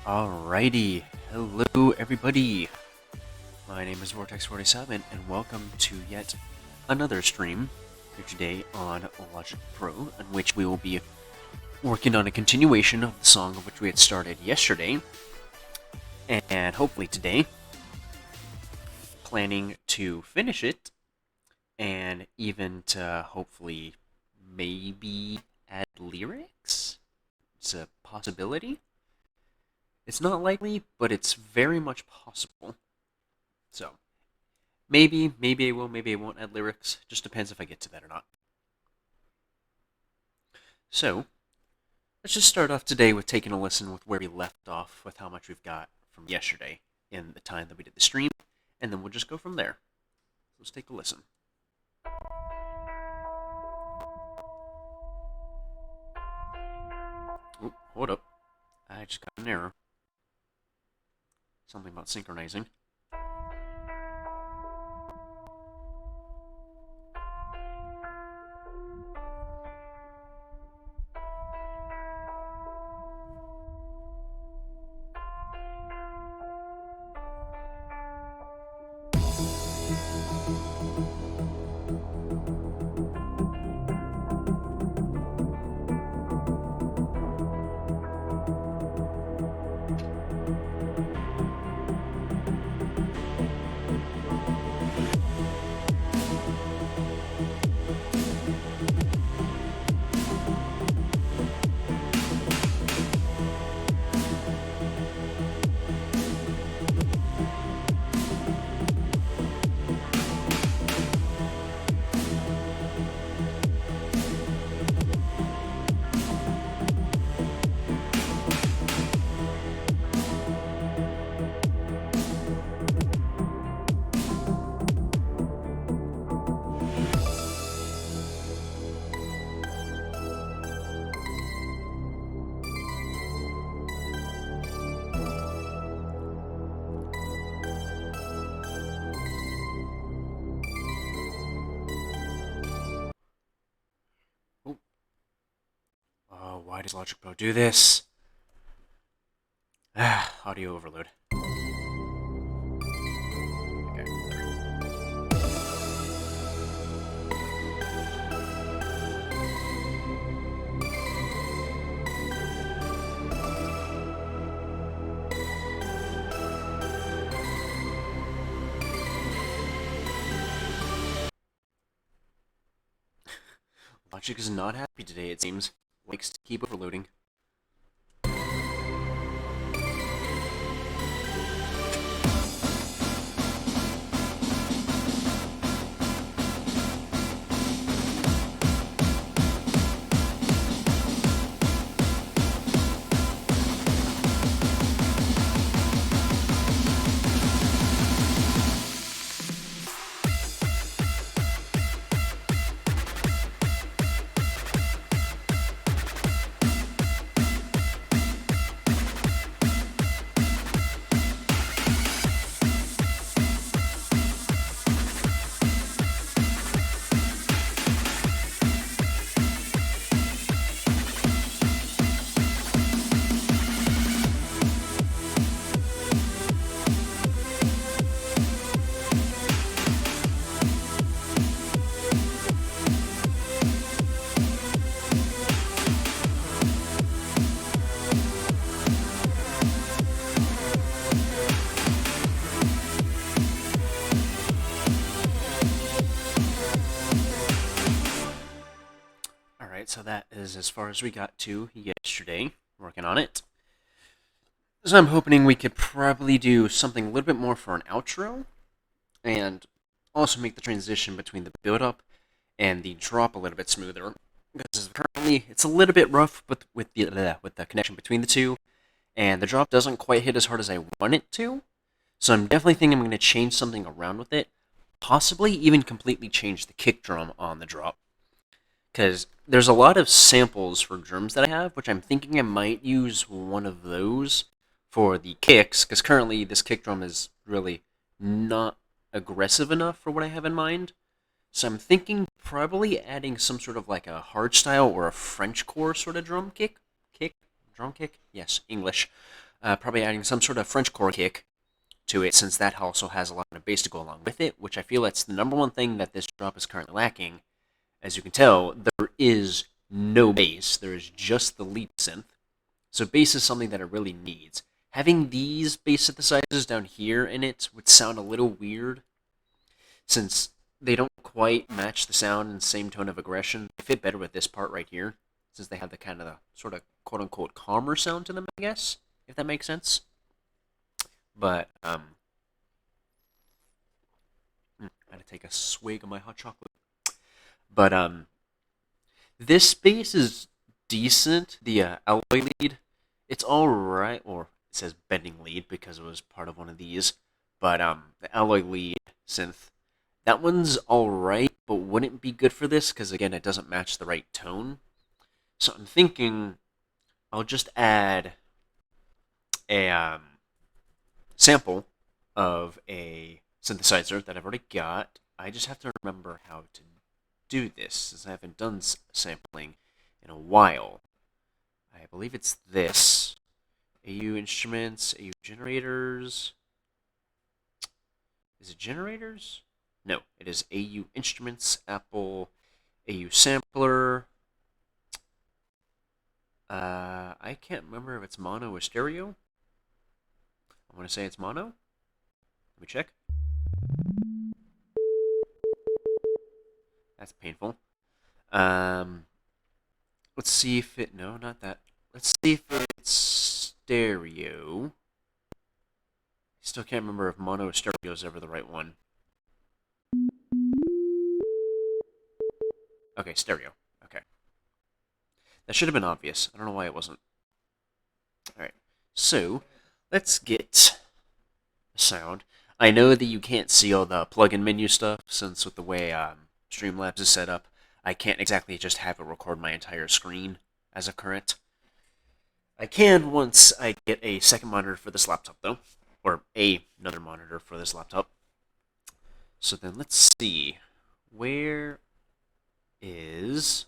Alrighty, hello everybody. My name is Vortex47 and welcome to yet another stream here today on Logic Pro, in which we will be working on a continuation of the song of which we had started yesterday, and hopefully today planning to finish it and even to hopefully maybe add lyrics. It's a possibility. It's not likely, but it's very much possible. So, maybe I will, maybe I won't add lyrics. Just depends if I get to that or not. So, let's just start off today with taking a listen with where we left off with how much we've got from yesterday in the time that we did the stream, and then we'll just go from there. Let's take a listen. Oh, hold up. I just got an error. Something about synchronizing. Why does Logic Pro do this? Audio overload. Okay. Logic is not happy today, it seems. Likes to keep overloading. so that is as far as we got to yesterday, working on it. So I'm hoping we could probably do something a little bit more for an outro, and also make the transition between the build-up and the drop a little bit smoother. Because currently it's a little bit rough with the connection between the two, and the drop doesn't quite hit as hard as I want it to. So I'm definitely thinking I'm going to change something around with it, possibly even completely change the kick drum on the drop. Because there's a lot of samples for drums that I have, which I'm thinking I might use one of those for the kicks, because currently this kick drum is really not aggressive enough for what I have in mind. So I'm thinking probably adding some sort of like a hardstyle or a Frenchcore sort of drum kick. Drum kick? Yes, English. Probably adding some sort of Frenchcore kick to it, since that also has a lot of bass to go along with it, which I feel that's the number one thing that this drop is currently lacking. As you can tell, there is no bass. There is just the lead synth. So bass is something that it really needs. Having these bass synthesizers down here in it would sound a little weird, since they don't quite match the sound and same tone of aggression. They fit better with this part right here, since they have the kind of the sort of quote-unquote calmer sound to them, I guess, if that makes sense. But, I had to take a swig of my hot chocolate. But, this bass is decent. The alloy lead, it's alright, or it says bending lead because it was part of one of these. But, the alloy lead synth, that one's alright, but wouldn't be good for this because, again, it doesn't match the right tone. So I'm thinking I'll just add a sample of a synthesizer that I've already got. I just have to remember how to do this, since I haven't done sampling in a while. I believe it's this. AU Instruments, AU Generators. Is it Generators? No, it is AU Instruments, Apple, AU Sampler. I can't remember if it's mono or stereo. I want to say it's mono. Let me check. That's painful. Let's see if it... No, not that. Let's see if it's stereo. Still can't remember if mono or stereo is ever the right one. Okay, stereo. Okay. That should have been obvious. I don't know why it wasn't. Alright. So, let's get a sound. I know that you can't see all the plugin menu stuff, since with the way Streamlabs is set up, I can't exactly just have it record my entire screen as of current. I can once I get a second monitor for this laptop, though. Or another monitor for this laptop. So then let's see. Where is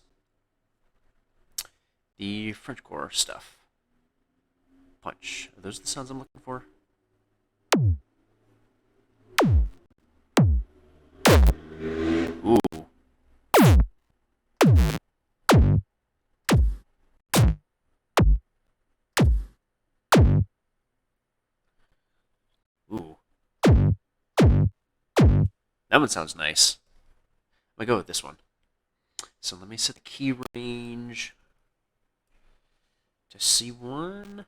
the Frenchcore stuff? Punch. Are those the sounds I'm looking for? Ooh. Ooh. That one sounds nice. I'm gonna go with this one. So let me set the key range to C1.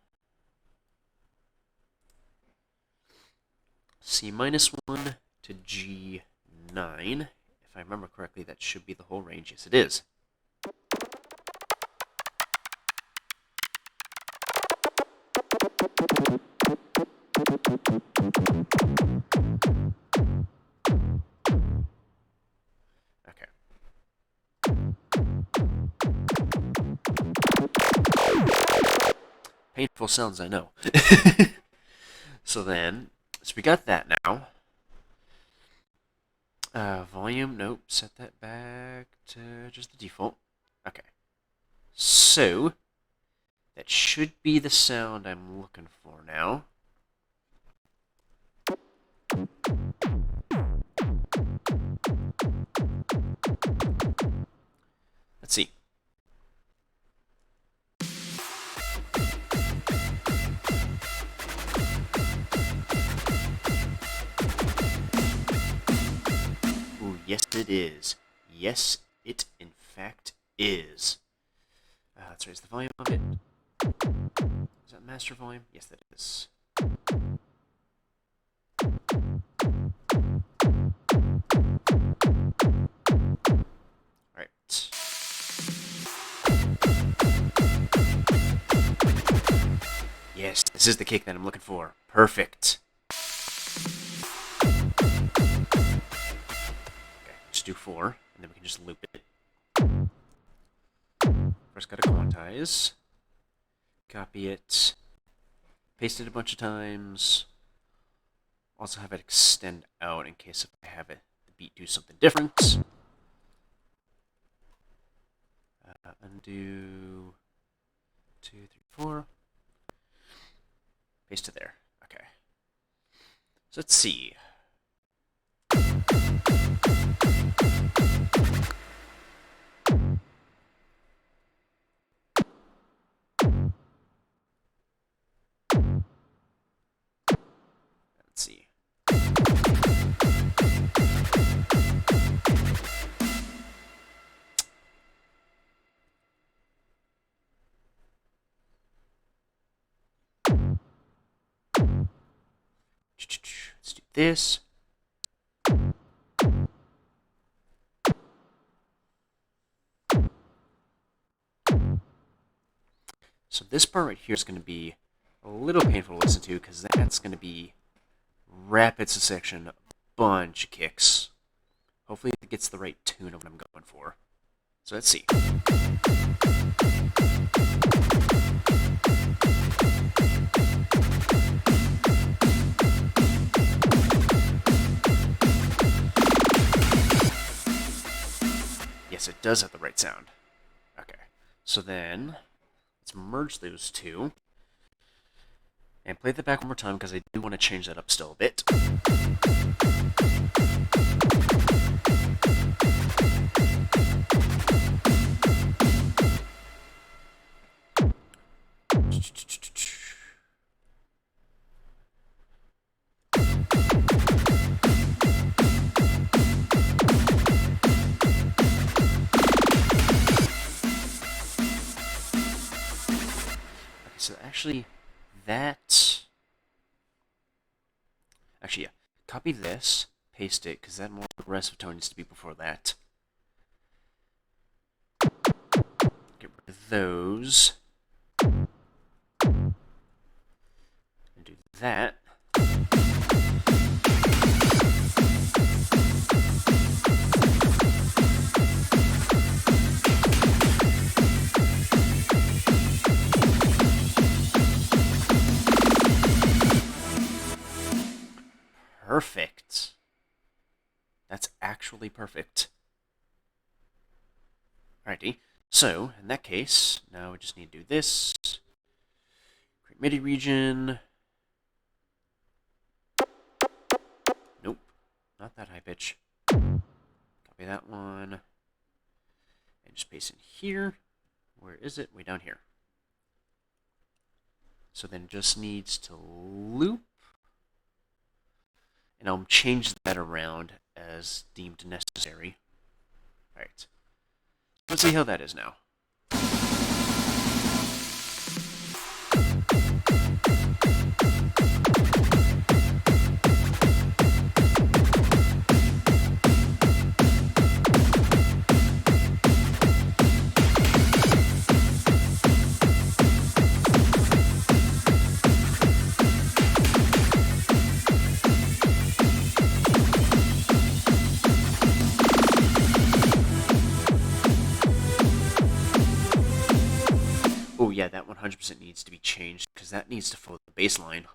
C-1 to G9. If I remember correctly, that should be the whole range. Yes, it is. Okay. Painful sounds, I know. So we got that now. Volume, nope, set that back to just the default. Okay. So, that should be the sound I'm looking for now. Let's see. Ooh, yes it is. Yes, it in fact is. Let's raise the volume of it. Is that master volume? Yes, that is. Alright. Yes, this is the kick that I'm looking for. Perfect. Okay, just do 4, and then we can just loop it. First gotta quantize. Copy it. Paste it a bunch of times. Also have it extend out in case if I have it, the beat do something different. Undo 2, 3, 4. Paste it there. Okay. So let's see. Let's see. Let's do this. So this part right here is going to be a little painful to listen to because that's going to be rapid succession, a bunch of kicks. Hopefully it gets the right tune of what I'm going for. So let's see. Yes, it does have the right sound. Okay, so then let's merge those two. And play that back one more time because I do want to change that up still a bit. So actually, yeah, copy this, paste it, because that more aggressive tone needs to be before that. Get rid of those. And do that. Perfect. That's actually perfect. Alrighty. So, in that case, now we just need to do this. Create MIDI region. Nope. Not that high pitch. Copy that one. And just paste it here. Where is it? Way down here. So then it just needs to loop. And I'll change that around as deemed necessary. Alright. Let's see how that is now. Oh yeah, that 100% needs to be changed, because that needs to follow the bass line.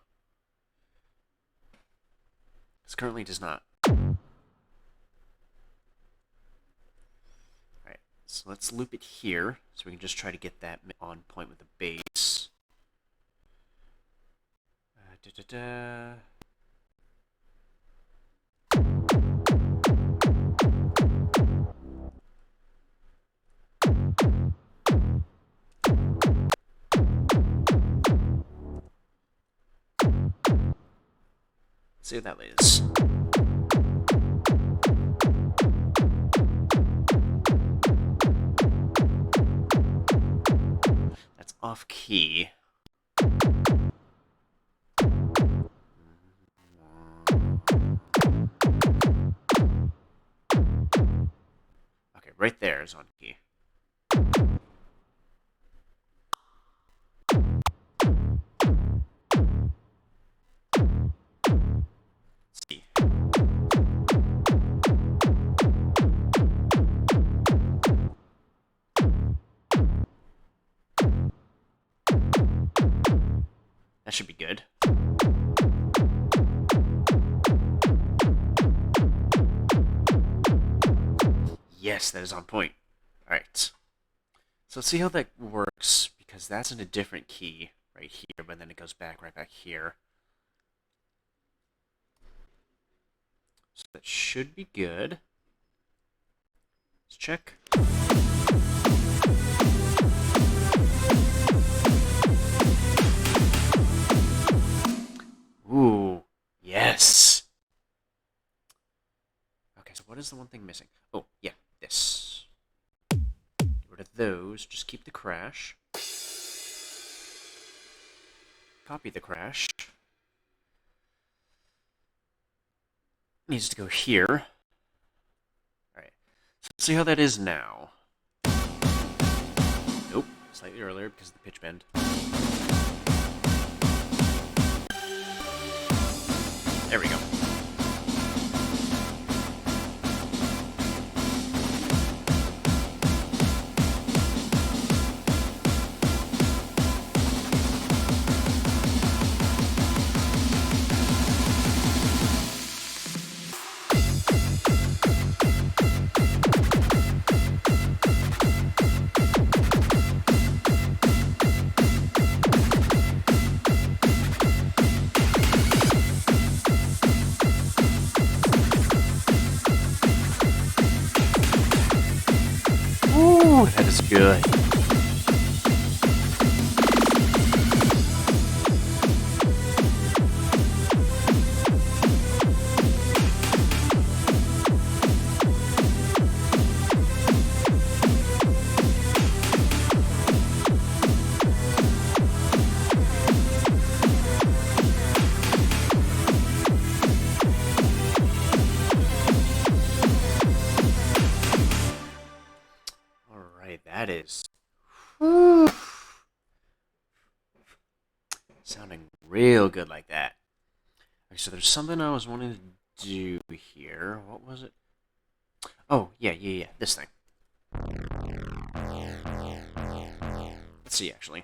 Because currently it does not. Alright, so let's loop it here, so we can just try to get that on point with the bass. See what that is. off key. Okay, right there is on key. Let's see. That should be good. Yes, that is on point. Alright. So let's see how that works, because that's in a different key right here, but then it goes back right back here. So that should be good. Let's check. Ooh, yes. Okay, so what is the one thing missing? Oh, yeah, this. Get rid of those, just keep the crash. Copy the crash. Needs to go here. Alright, so let's see how that is now. Nope, slightly earlier because of the pitch bend. There we go. Ooh, that is good. That is sounding real good like that. Okay, so there's something I was wanting to do here. What was it? Oh, yeah. This thing. Let's see, actually.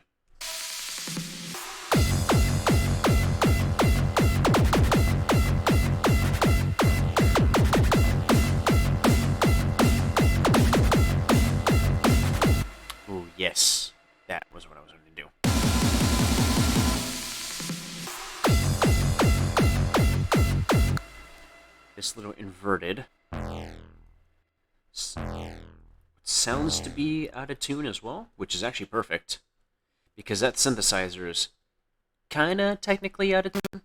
Yes, that was what I was going to do. This little inverted sounds to be out of tune as well, which is actually perfect, because that synthesizer is kind of technically out of tune.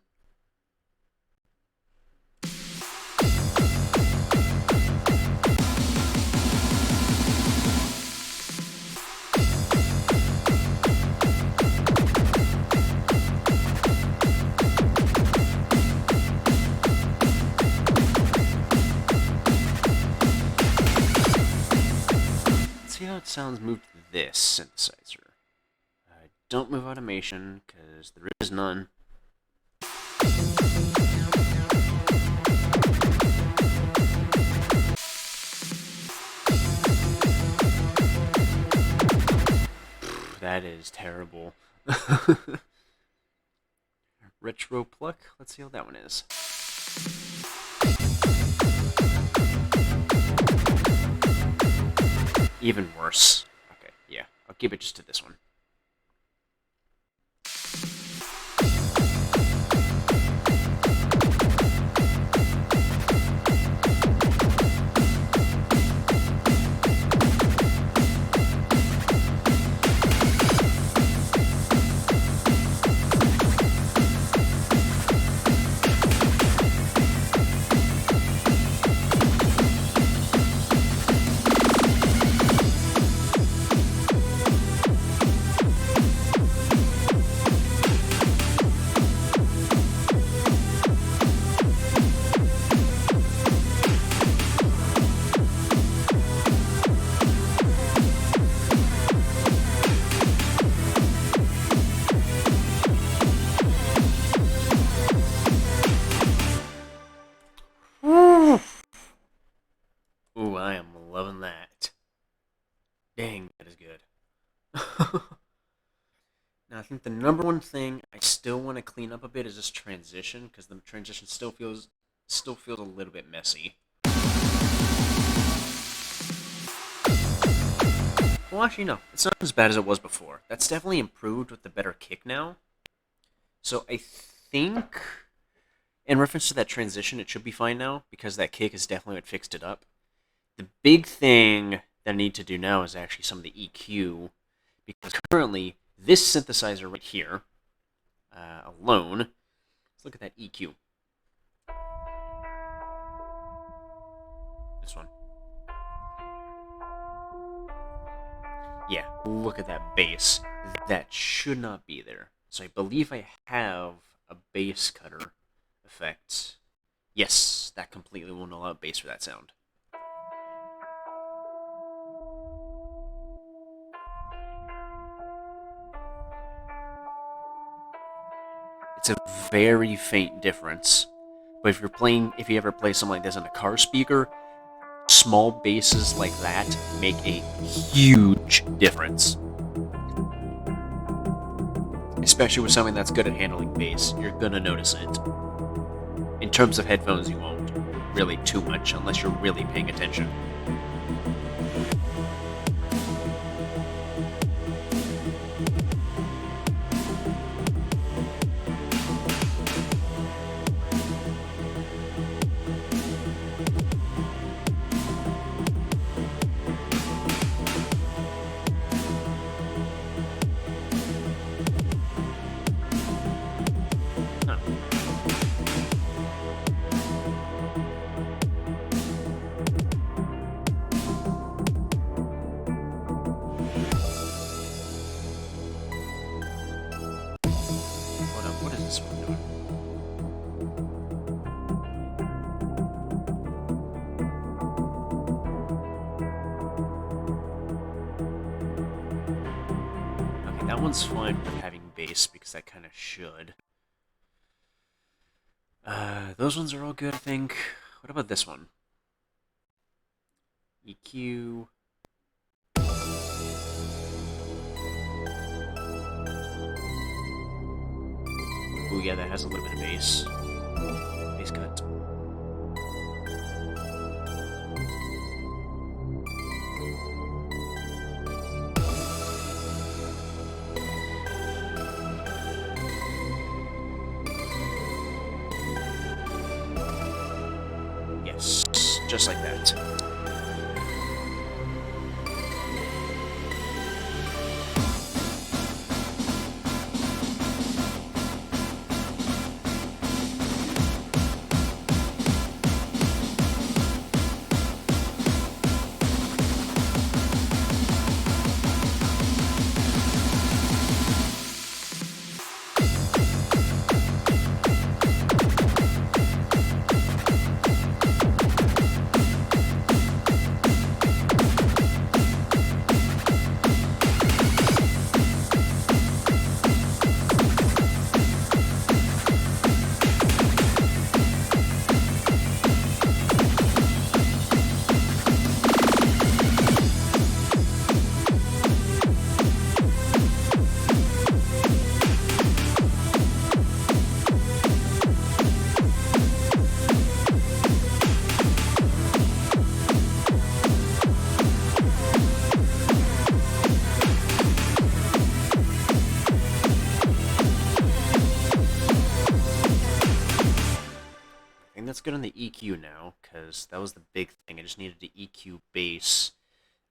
How it sounds moved to this synthesizer. Don't move automation, because there is none. That is terrible. Retro pluck? Let's see how that one is. Even worse. Okay, yeah. I'll give it just to this one. Ooh, I am loving that. Dang, that is good. Now, I think the number one thing I still want to clean up a bit is this transition, because the transition still feels a little bit messy. Well, actually, no. It's not as bad as it was before. That's definitely improved with the better kick now. So I think, in reference to that transition, it should be fine now, because that kick is definitely what fixed it up. The big thing that I need to do now is actually some of the EQ, because currently, this synthesizer right here, alone, let's look at that EQ. This one. Yeah, look at that bass. That should not be there. So I believe I have a bass cutter effect. Yes, that completely will null out bass for that sound. It's a very faint difference. But if you ever play something like this on a car speaker, small basses like that make a huge difference. Especially with something that's good at handling bass, you're gonna notice it. In terms of headphones, you won't really too much unless you're really paying attention. Huh. Hold up, what is this one doing? Okay, that one's fine with having bass because that kind of should. Those ones are all good, I think. What about this one? EQ. Ooh, yeah, that has a little bit of bass. Bass cut. Yes, just like that. I think that's good on the EQ now, because that was the big thing. I just needed to EQ bass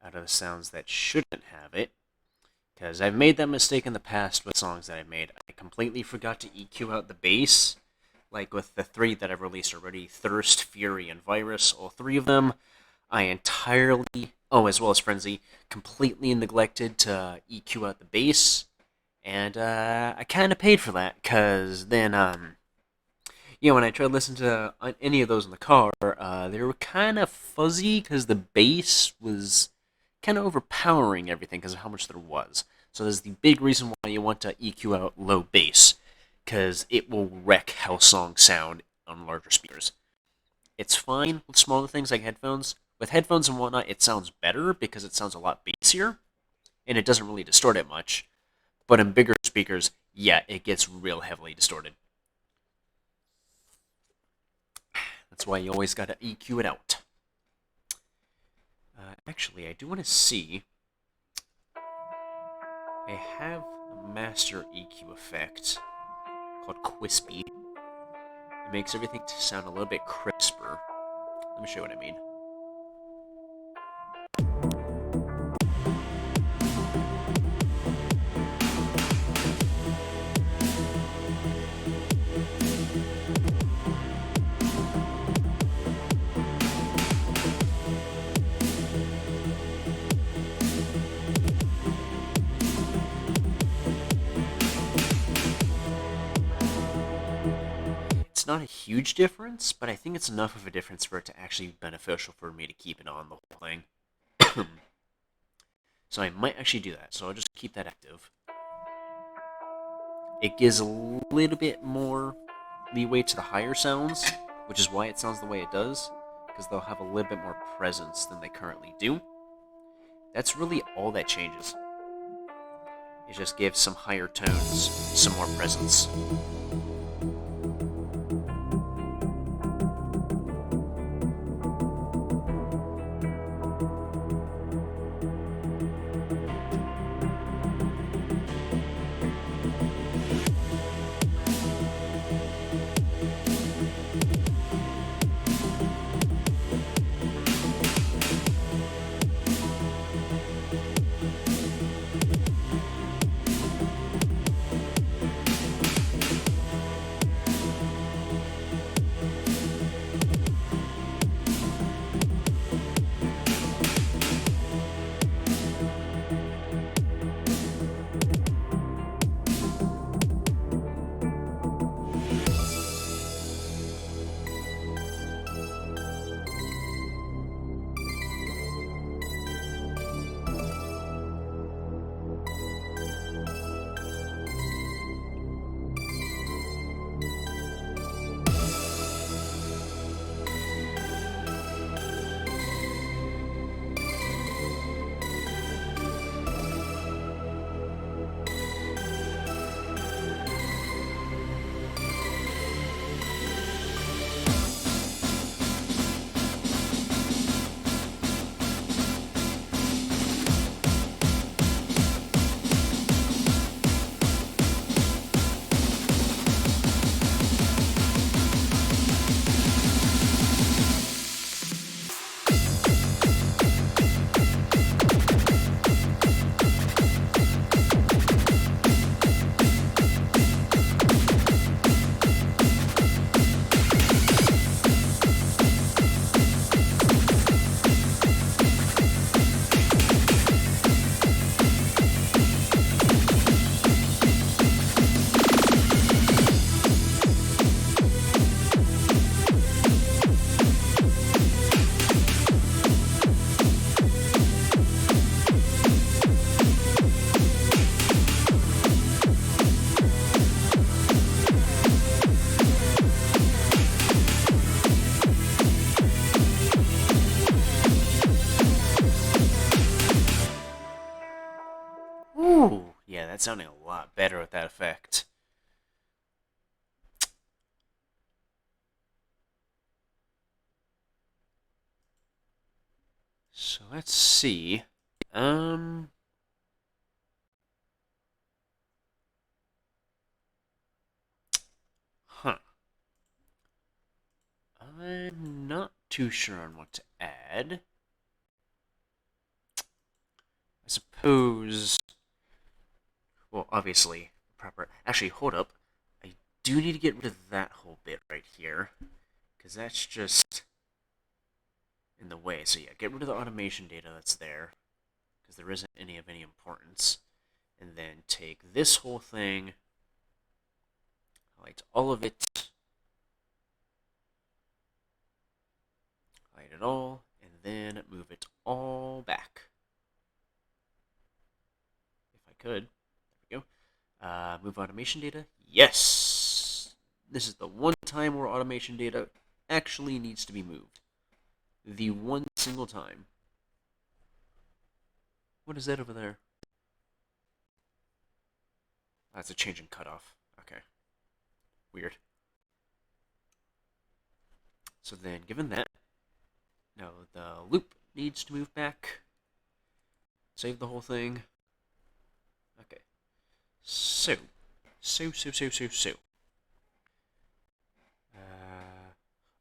out of the sounds that shouldn't have it. Because I've made that mistake in the past with songs that I made. I completely forgot to EQ out the bass. Like with the 3 that I've released already, Thirst, Fury, and Virus, all 3 of them, I entirely, as well as Frenzy, completely neglected to EQ out the bass. And I kind of paid for that, because then, when I tried to listen to any of those in the car, they were kind of fuzzy, because the bass was kind of overpowering everything because of how much there was. So there's the big reason why you want to EQ out low bass, because it will wreck how songs sound on larger speakers. It's fine with smaller things like headphones. With headphones and whatnot, it sounds better because it sounds a lot bassier, and it doesn't really distort it much. But in bigger speakers, yeah, it gets real heavily distorted. That's why you always gotta EQ it out. Actually, I do want to see. I have a master EQ effect called Quispy. It makes everything sound a little bit crisper. Let me show you what I mean. It's not a huge difference, but I think it's enough of a difference for it to actually be beneficial for me to keep it on the whole thing. So I might actually do that, so I'll just keep that active. It gives a little bit more leeway to the higher sounds, which is why it sounds the way it does, because they'll have a little bit more presence than they currently do. That's really all that changes. It just gives some higher tones some more presence. Ooh, yeah, that's sounding a lot better with that effect. So let's see. Um, huh. I'm not too sure on what to add. I suppose. Well, obviously, proper. Actually, hold up. I do need to get rid of that whole bit right here, because that's just in the way. So yeah, get rid of the automation data that's there, because there isn't any of any importance. And then take this whole thing, highlight all of it, highlight it all, and then move it all back. If I could. There we go. Move automation data. Yes! This is the one time where automation data actually needs to be moved. the one single time. What is that over there? That's a change in cutoff. Okay. Weird. So then, given that, now the loop needs to move back. Save the whole thing. Okay. So.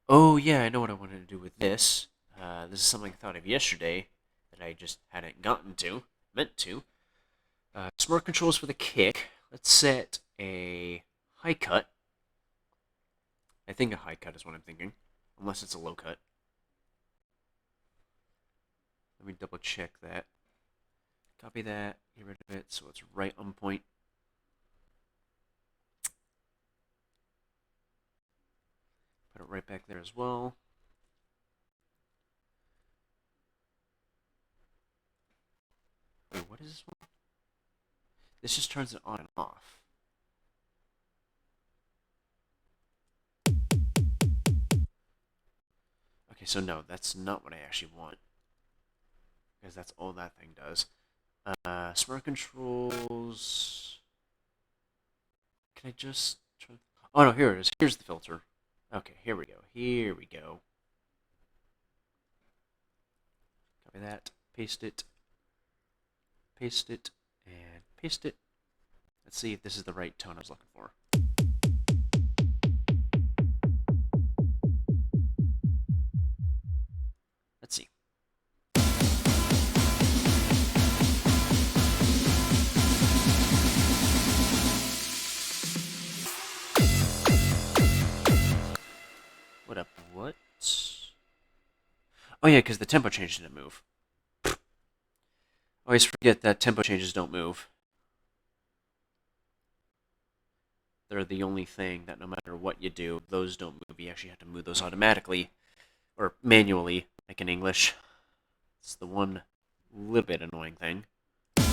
Oh yeah, I know what I wanted to do with this. This is something I thought of yesterday that I just hadn't meant to. Smart controls for the kick. Let's set a high cut. I think a high cut is what I'm thinking, unless it's a low cut. Let me double check that. Copy that, get rid of it so it's right on point. Put it right back there as well. Wait, what is this one? This just turns it on and off. Okay, so no, that's not what I actually want. Because that's all that thing does. Smart controls. Can I just try? Oh no, here it is. Here's the filter. Okay, here we go. Here we go. Copy that. Paste it. Paste it. And paste it. Let's see if this is the right tone I was looking for. Let's see. What up? What? Oh yeah, because the tempo change didn't move. Always forget that tempo changes don't move. They're the only thing that no matter what you do, those don't move. You actually have to move those automatically. Or manually, like in English. It's the one little bit annoying thing. Okay,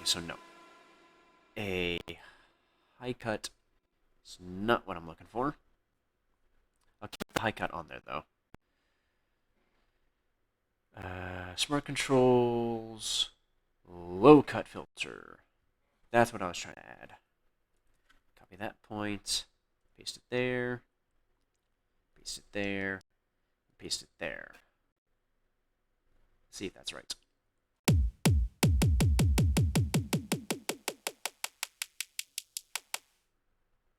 so no. A high cut is not what I'm looking for. I'll keep the high cut on there, though. Smart controls, low cut filter. That's what I was trying to add. Copy that point, paste it there, paste it there, paste it there. See if that's right. A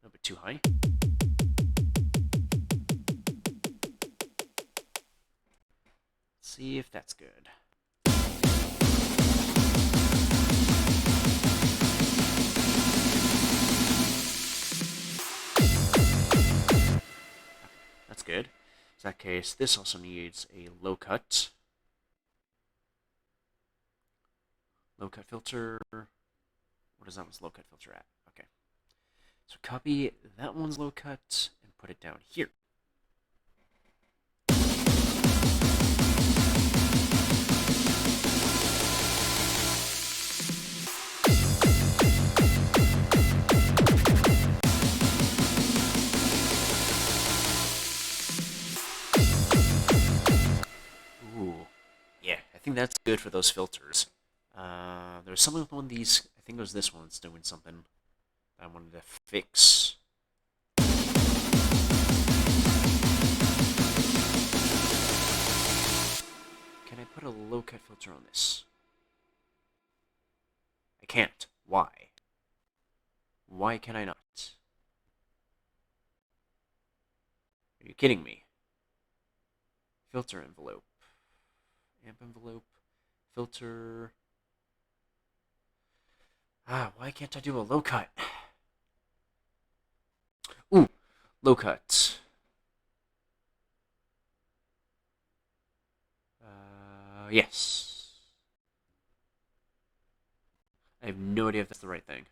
little bit too high. See if that's good. That's good. In that case, this also needs a low cut. Low cut filter. What is that one's low cut filter at? Okay. So copy that one's low cut and put it down here. I think that's good for those filters. There's something with one of these, I think it was this one that's doing something that I wanted to fix. Can I put a low cut filter on this? I can't. Why? Why can I not? Are you kidding me? Filter envelope. Amp envelope. Filter. Why can't I do a low cut? Ooh, low cut. Yes. I have no idea if that's the right thing.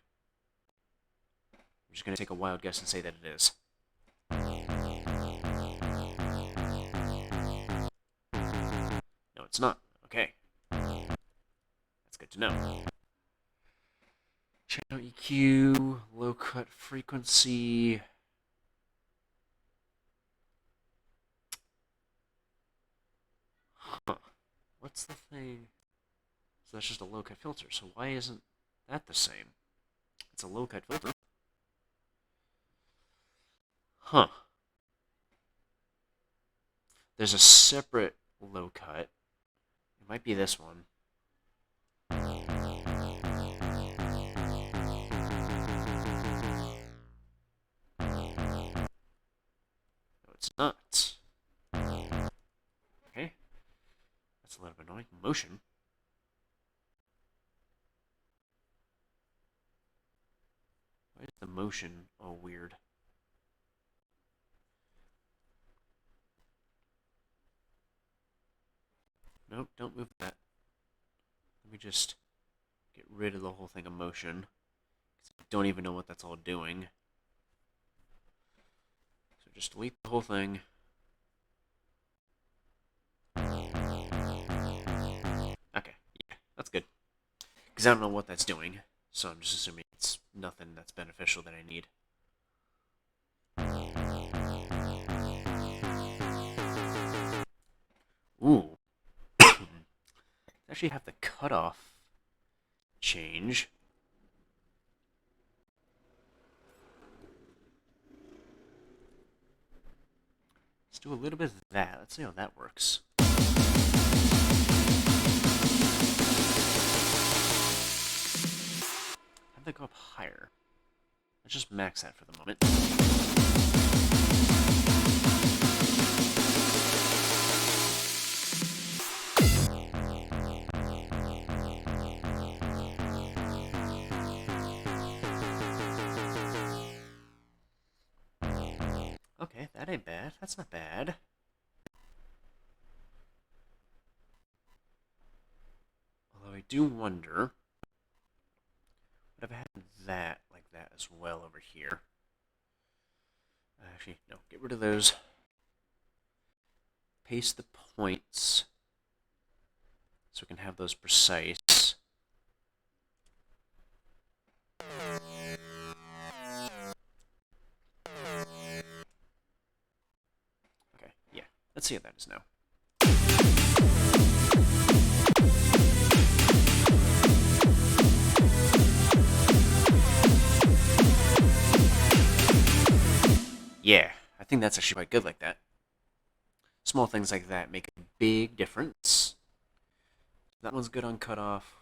I'm just going to take a wild guess and say that it is. No, it's not. Okay. That's good to know. Channel EQ, low cut frequency. Huh. What's the thing? So that's just a low cut filter. So why isn't that the same? It's a low cut filter. Huh. There's a separate low cut. It might be this one. No, it's not. Okay. That's a little bit annoying. Motion. Why is the motion all weird? Nope, don't move that. Let me just get rid of the whole thing of motion. I don't even know what that's all doing. So just delete the whole thing. Okay, yeah, that's good. Because I don't know what that's doing, so I'm just assuming it's nothing that's beneficial that I need. Ooh. Actually have the cutoff change. Let's do a little bit of that. Let's see how that works. Have that go up higher. Let's just max that for the moment. Okay, that ain't bad. That's not bad. Although I do wonder, what if I had that like that as well over here? Actually, no, get rid of those. Paste the points so we can have those precise. Okay, yeah. Let's see how that is now. Yeah, I think that's actually quite good like that. Small things like that make a big difference. That one's good on cutoff.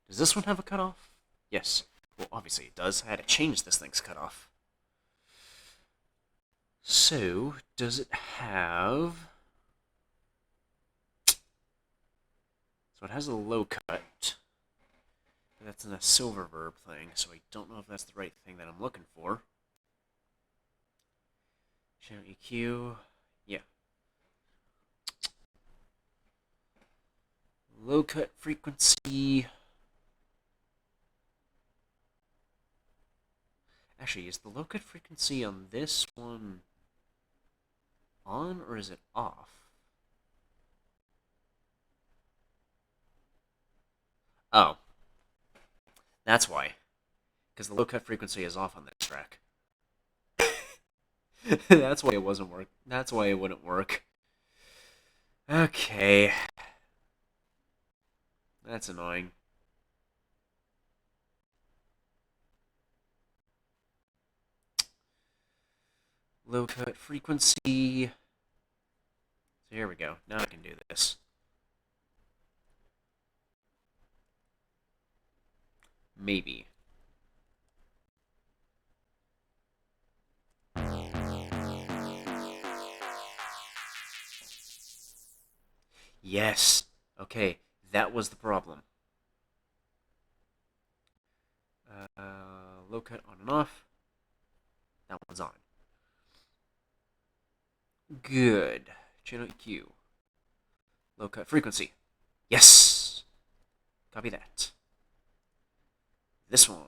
Does this one have a cutoff? Yes. Well, obviously it does. I had to change this thing's cutoff. So, does it have... So it has a low cut. That's in a Silververb thing, so I don't know if that's the right thing that I'm looking for. Channel EQ. Yeah. Low cut frequency. Actually, is the low cut frequency on this one on or is it off? Oh. That's why. Because the low cut frequency is off on this track. That's why it wasn't work. That's why it wouldn't work. Okay. That's annoying. Low cut frequency. So here we go. Now I can do this. Maybe. Yes. Okay, that was the problem. Low cut on and off. That one's on. Good. Channel EQ. Low cut frequency. Yes! Copy that. This one.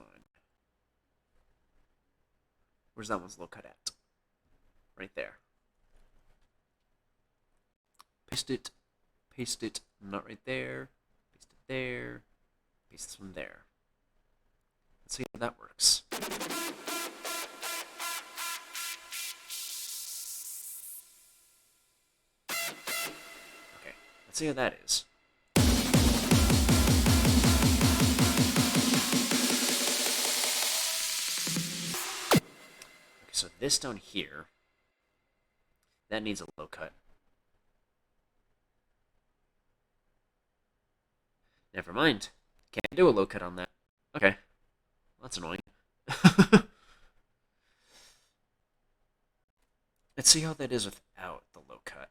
Where's that one's low cut at? Right there. Paste it. Paste it. Not right there. Paste it there. Paste this one there. Let's see how that works. Okay, let's see how that is. Okay, so this down here, that needs a low cut. Never mind. Can't do a low cut on that. Okay. That's annoying. Let's see how that is without the low cut.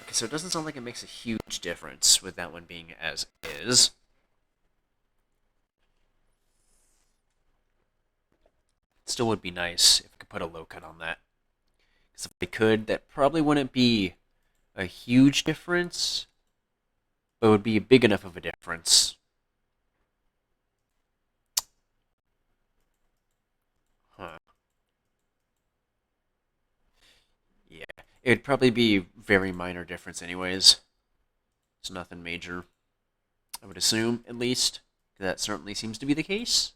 Okay, so it doesn't sound like it makes a huge difference with that one being as is. It still would be nice if I could put a low cut on that. Because if I could, that probably wouldn't be a huge difference, but it would be big enough of a difference. Huh. Yeah, it'd probably be very minor difference anyways. It's nothing major, I would assume, at least. That certainly seems to be the case.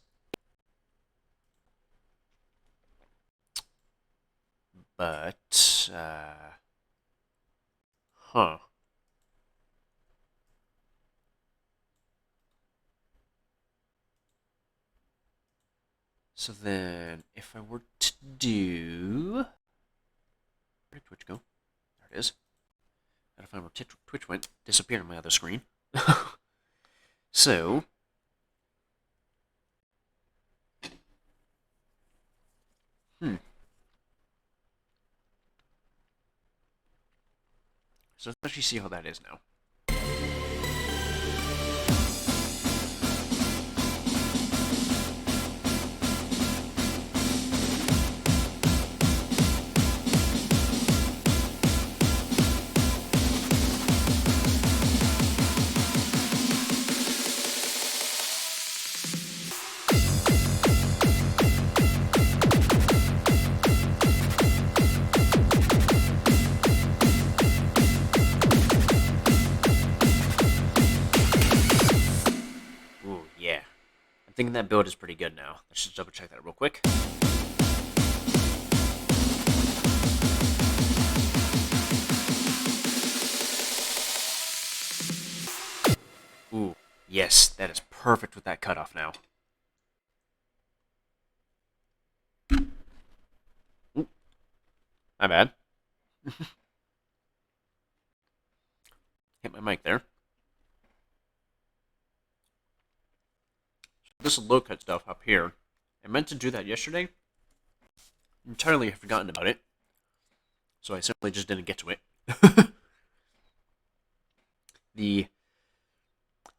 But, huh. So then, if I were to do... Where did Twitch go? There it is. I gotta find where Twitch went. Disappeared on my other screen. So... So let's actually see how that is now. I'm thinking that build is pretty good now. Let's just double check that real quick. Ooh, yes, that is perfect with that cutoff now. Ooh, my bad. Hit my mic there. This low cut stuff up here. I meant to do that yesterday. Entirely forgotten about it. So I simply just didn't get to it. The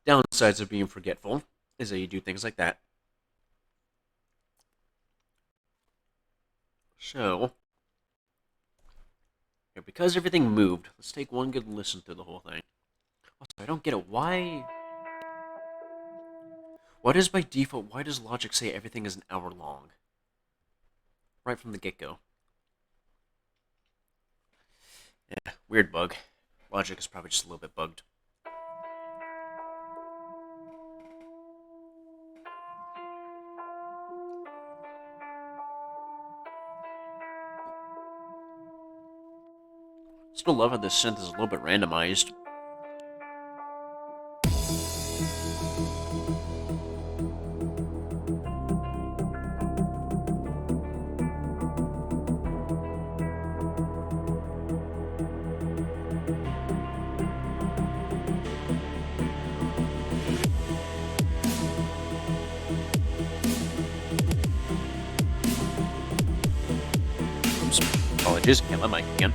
downsides of being forgetful is that you do things like that. So, because everything moved, let's take one good listen through the whole thing. Also, I don't get it. Why does by default, why does Logic say everything is an hour long? Right from the get-go. Yeah, weird bug. Logic is probably just a little bit bugged. Still love how this synth is a little bit randomized. Oops, apologies, hit my mic again.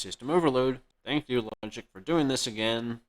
System overload. Thank you, Logic, for doing this again.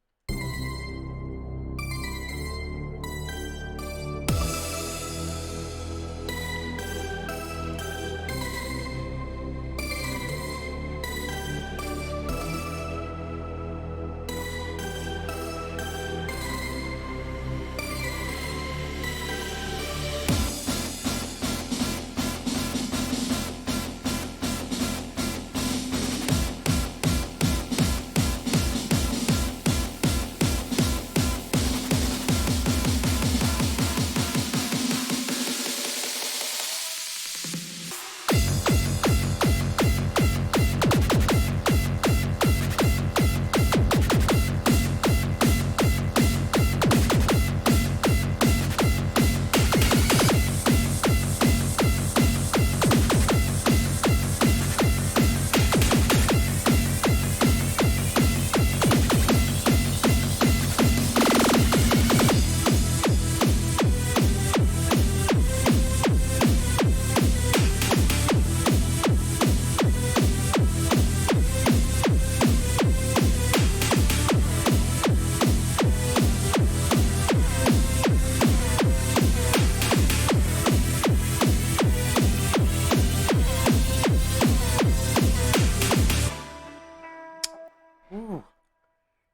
Ooh.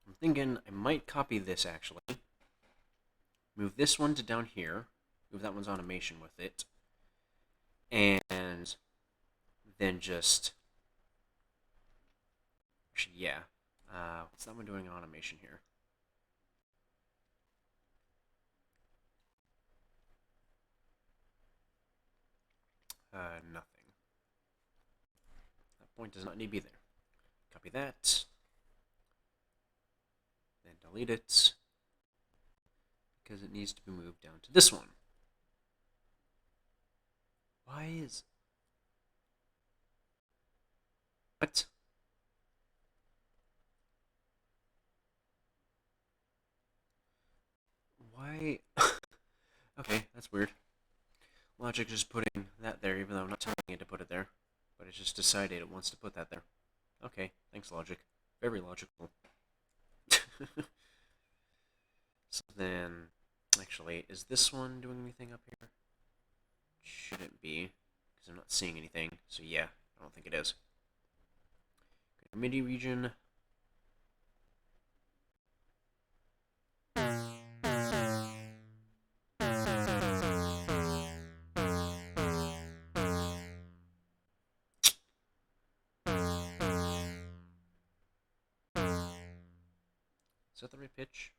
I'm thinking I might copy this, actually. Move this one to down here. Move that one's automation with it. And then just... Actually, yeah. What's that one doing automation here? Nothing. That point does not need to be there. Copy that. Then delete it. Because it needs to be moved down to this one. Why is... What? Why? Okay, that's weird. Logic just putting that there, even though I'm not telling it to put it there. But it just decided it wants to put that there. Okay, thanks, Logic. Very logical. So then, actually, is this one doing anything up here? Shouldn't be, because I'm not seeing anything. So yeah, I don't think it is. Go to MIDI region. Is that the right pitch?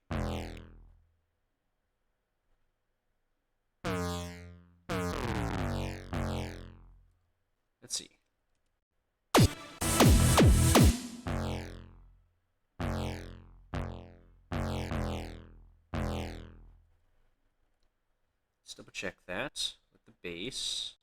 Let's see. Let's double check that with the bass.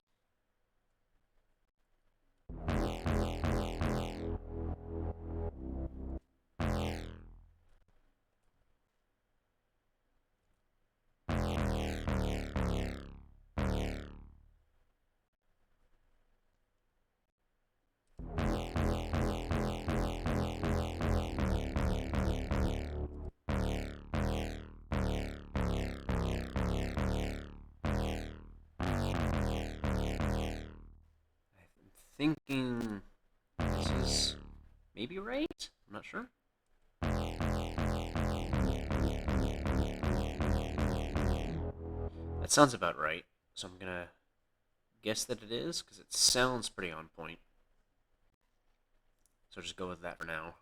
Thinking this is maybe right? I'm not sure. That sounds about right. So I'm gonna guess that it is, because it sounds pretty on point. So just go with that for now.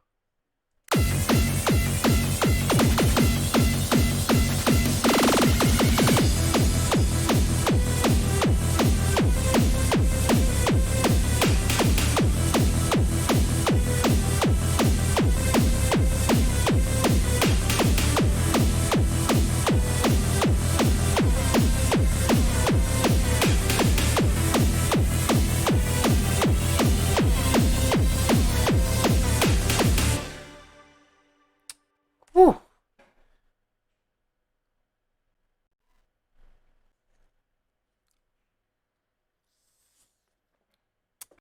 Whew.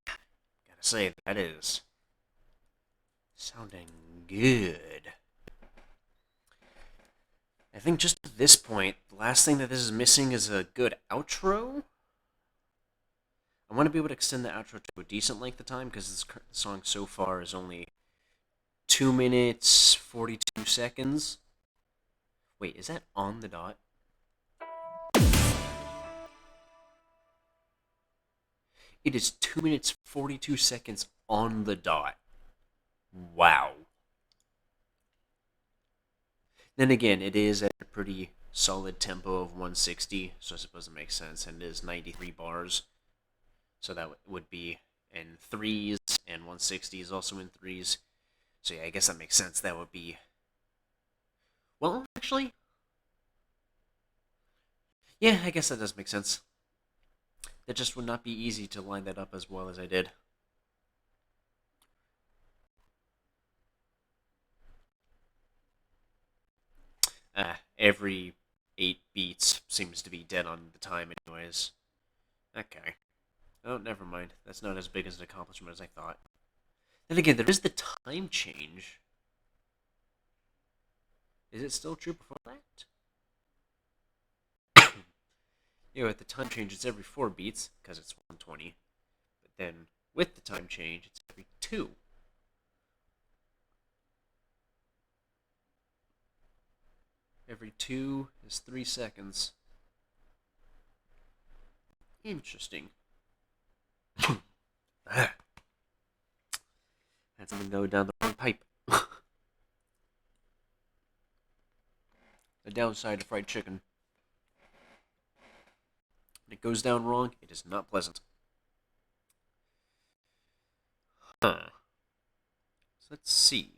Gotta say, that is Sounding good. I think just at this point, the last thing that this is missing is a good outro. I want to be able to extend the outro to a decent length of time because this song so far is only 2 minutes 42 seconds. Wait, is that on the dot? It is 2 minutes 42 seconds on the dot. Wow. Then again, it is at a pretty solid tempo of 160, so I suppose it makes sense, and it is 93 bars. So that would be in threes, and 160 is also in threes. So yeah, I guess that makes sense. That would be... Well, actually... Yeah, I guess that does make sense. That just would not be easy to line that up as well as I did. Every 8 beats seems to be dead on the time anyways. Okay. Oh, never mind. That's not as big as an accomplishment as I thought. Then again, there is the time change. Is it still true before that? With the time change, it's every 4 beats, because it's 120. But then, with the time change, it's every 2. Every 2 is 3 seconds. Interesting. That's something going down the wrong pipe. The downside of fried chicken. When it goes down wrong, it is not pleasant. Huh. So let's see.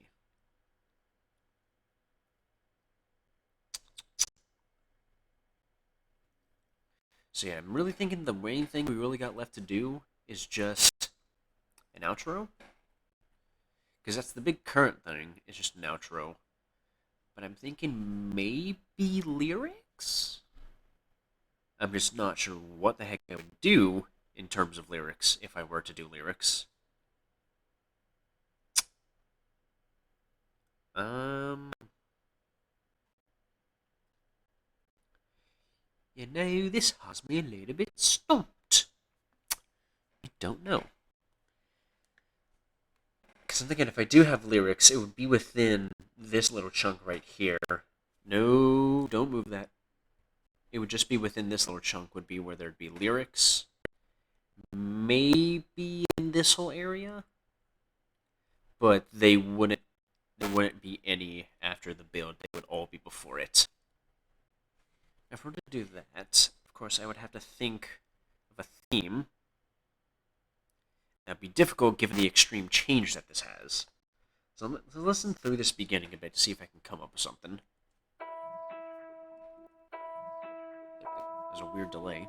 So yeah, I'm really thinking the main thing we really got left to do is just an outro. Because that's the big current thing, it's just an outro. But I'm thinking maybe lyrics? I'm just not sure what the heck I would do in terms of lyrics if I were to do lyrics. This has me a little bit stumped. I don't know. Because I'm thinking if I do have lyrics, it would be within this little chunk right here. No, don't move that. It would just be within this little chunk would be where there'd be lyrics. Maybe in this whole area. But there wouldn't be any after the build. They would all be before it. If we're to do that, of course, I would have to think of a theme. That'd be difficult given the extreme change that this has. So let's listen through this beginning a bit to see if I can come up with something. There's a weird delay.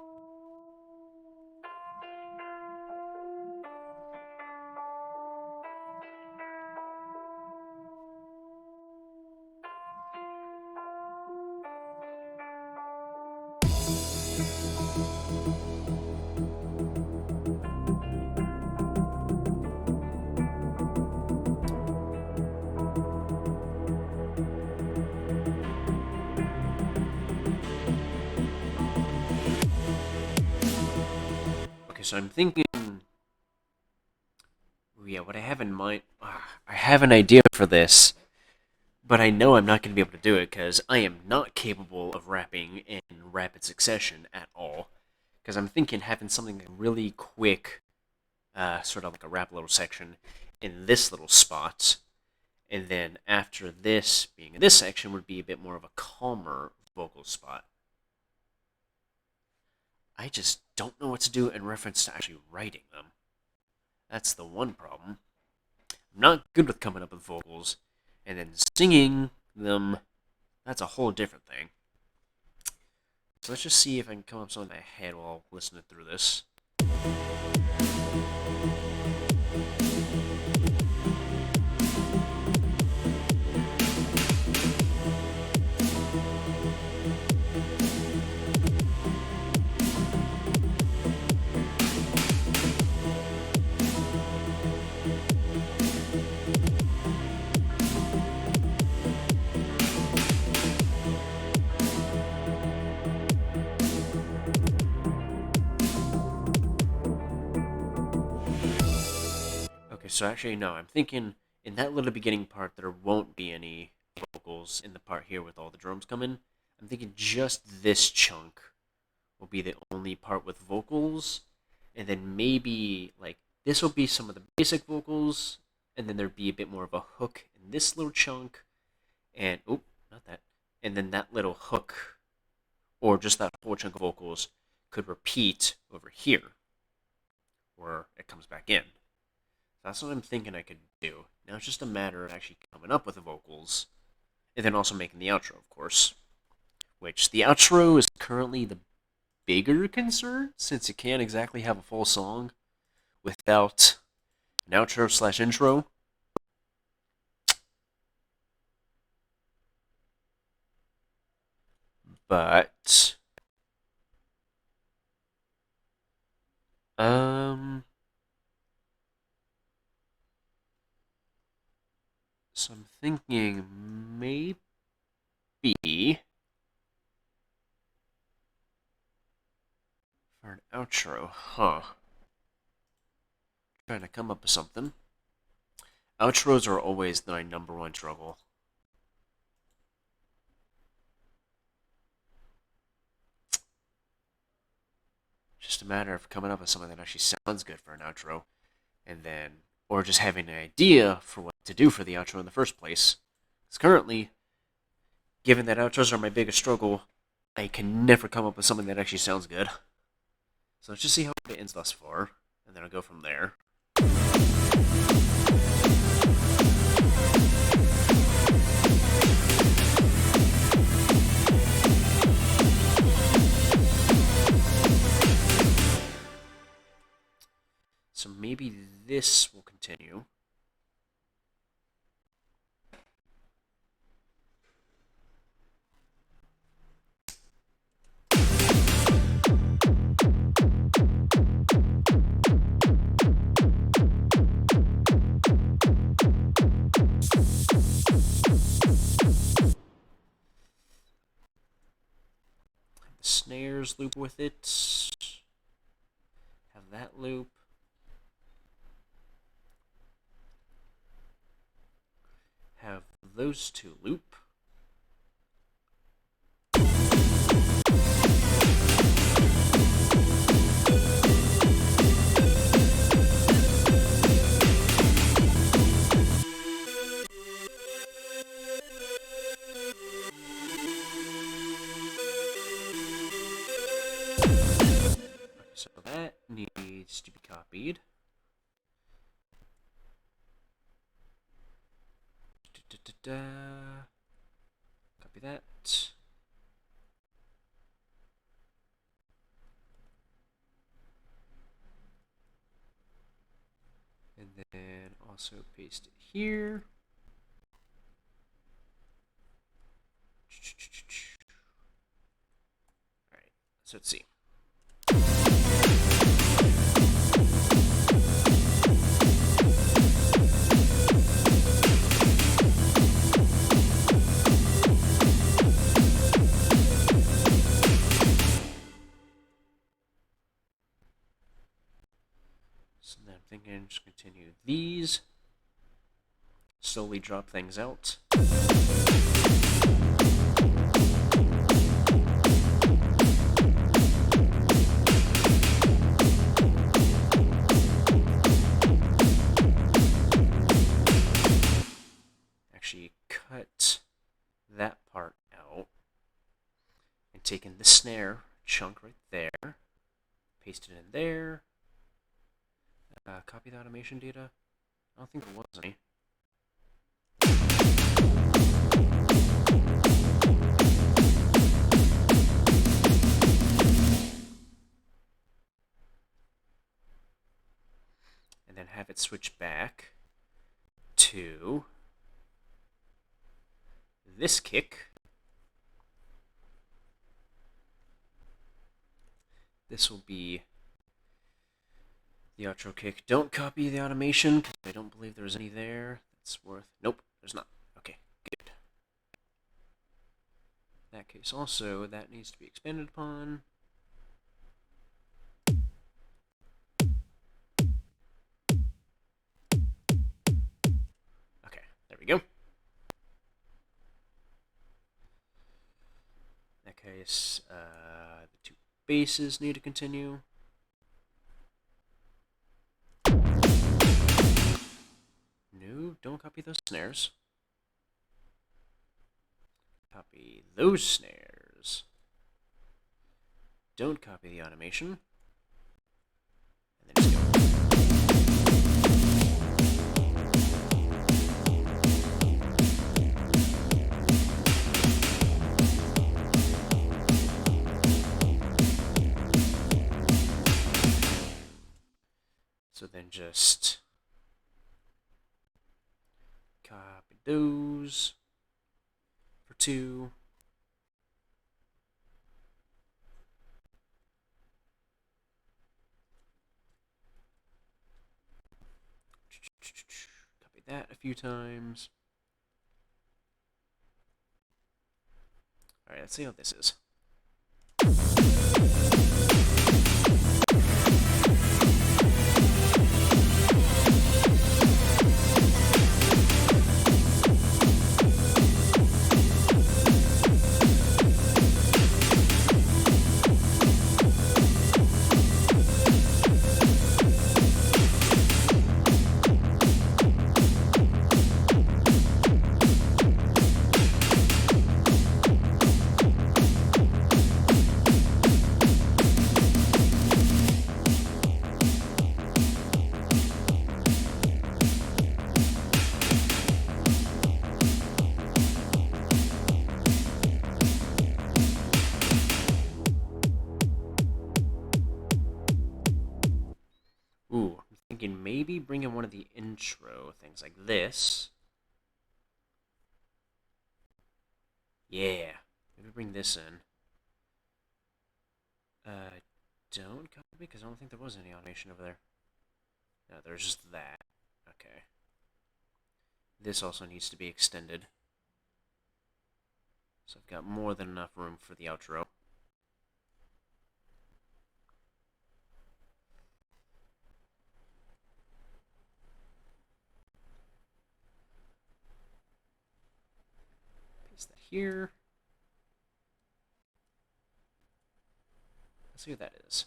So I'm thinking, yeah, what I have in mind, I have an idea for this, but I know I'm not going to be able to do it because I am not capable of rapping in rapid succession at all. Because I'm thinking having something really quick, sort of like a rap little section in this little spot, and then after this, being in this section, would be a bit more of a calmer vocal spot. I just don't know what to do in reference to actually writing them. That's the one problem. I'm not good with coming up with vocals, and then singing them, that's a whole different thing. So let's just see if I can come up with something in my head while listening through this. so actually, no, I'm thinking in that little beginning part, there won't be any vocals in the part here with all the drums coming. I'm thinking just this chunk will be the only part with vocals, and then maybe, like, this will be some of the basic vocals, and then there'd be a bit more of a hook in this little chunk, and, oh, not that, and then that little hook, or just that whole chunk of vocals, could repeat over here, where it comes back in. That's what I'm thinking I could do. Now it's just a matter of actually coming up with the vocals, and then also making the outro, of course. Which, the outro is currently the bigger concern, since it can't exactly have a full song without an outro slash intro. But, so I'm thinking maybe for an outro, trying to come up with something. Outros are always my number one struggle. Just a matter of coming up with something that actually sounds good for an outro, and then, or just having an idea for what to do for the outro in the first place. Because currently, given that outros are my biggest struggle, I can never come up with something that actually sounds good. So let's just see how it ends thus far, and then I'll go from there. So maybe this will continue. Snares loop with it. Have that loop. Have those two loop. So that needs to be copied. Copy that. And then also paste it here. Alright, so let's see. So then I'm thinking just continue these. Slowly drop things out. Actually cut that part out and taken the snare chunk right there, paste it in there, copy the automation data. I don't think there was any. And then have it switch back to this kick. This will be the outro kick. Don't copy the automation, because I don't believe there's any there. That's worth... Nope, there's not. Okay, good. In that case also, that needs to be expanded upon. this, the two basses need to continue. No, don't copy those snares. Copy those snares. Don't copy the automation. And then just go. So then just copy those for 2. Copy that a few times. Alright, let's see how this is. Ooh, I'm thinking maybe bring in one of the intro things like this. Yeah, maybe bring this in. Don't copy because I don't think there was any automation over there. No, there's just that. Okay. This also needs to be extended. So I've got more than enough room for the outro. Paste that here. Let's see what that is.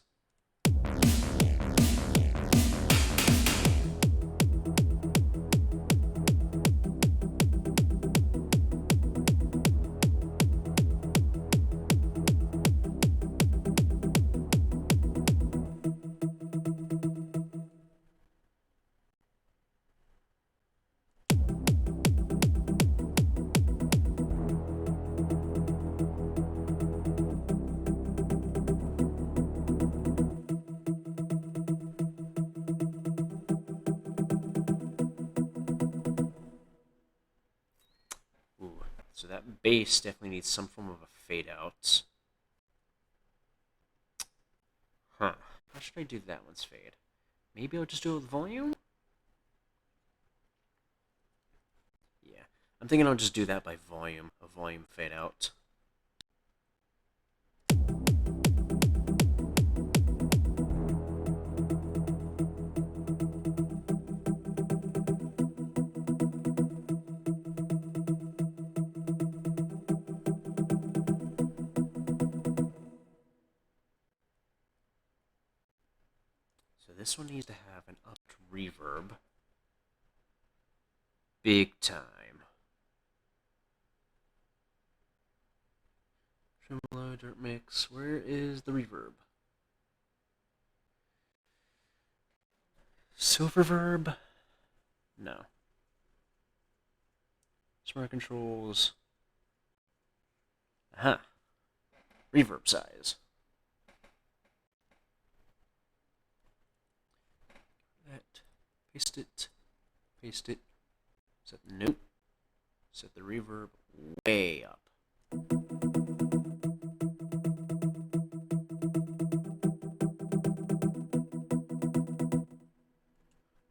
Ooh, so that bass definitely needs some form of a fade out. Huh. How should I do that one's fade? Maybe I'll just do it with volume? Yeah. I'm thinking I'll just do that by volume. A volume fade out. So this one needs to have an upped reverb. Big time. Tremolo, dirt mix. Where is the reverb? Silver verb? No. Smart controls. Aha. Reverb size. That. Paste it. Paste it. Set the note. Set the reverb way up.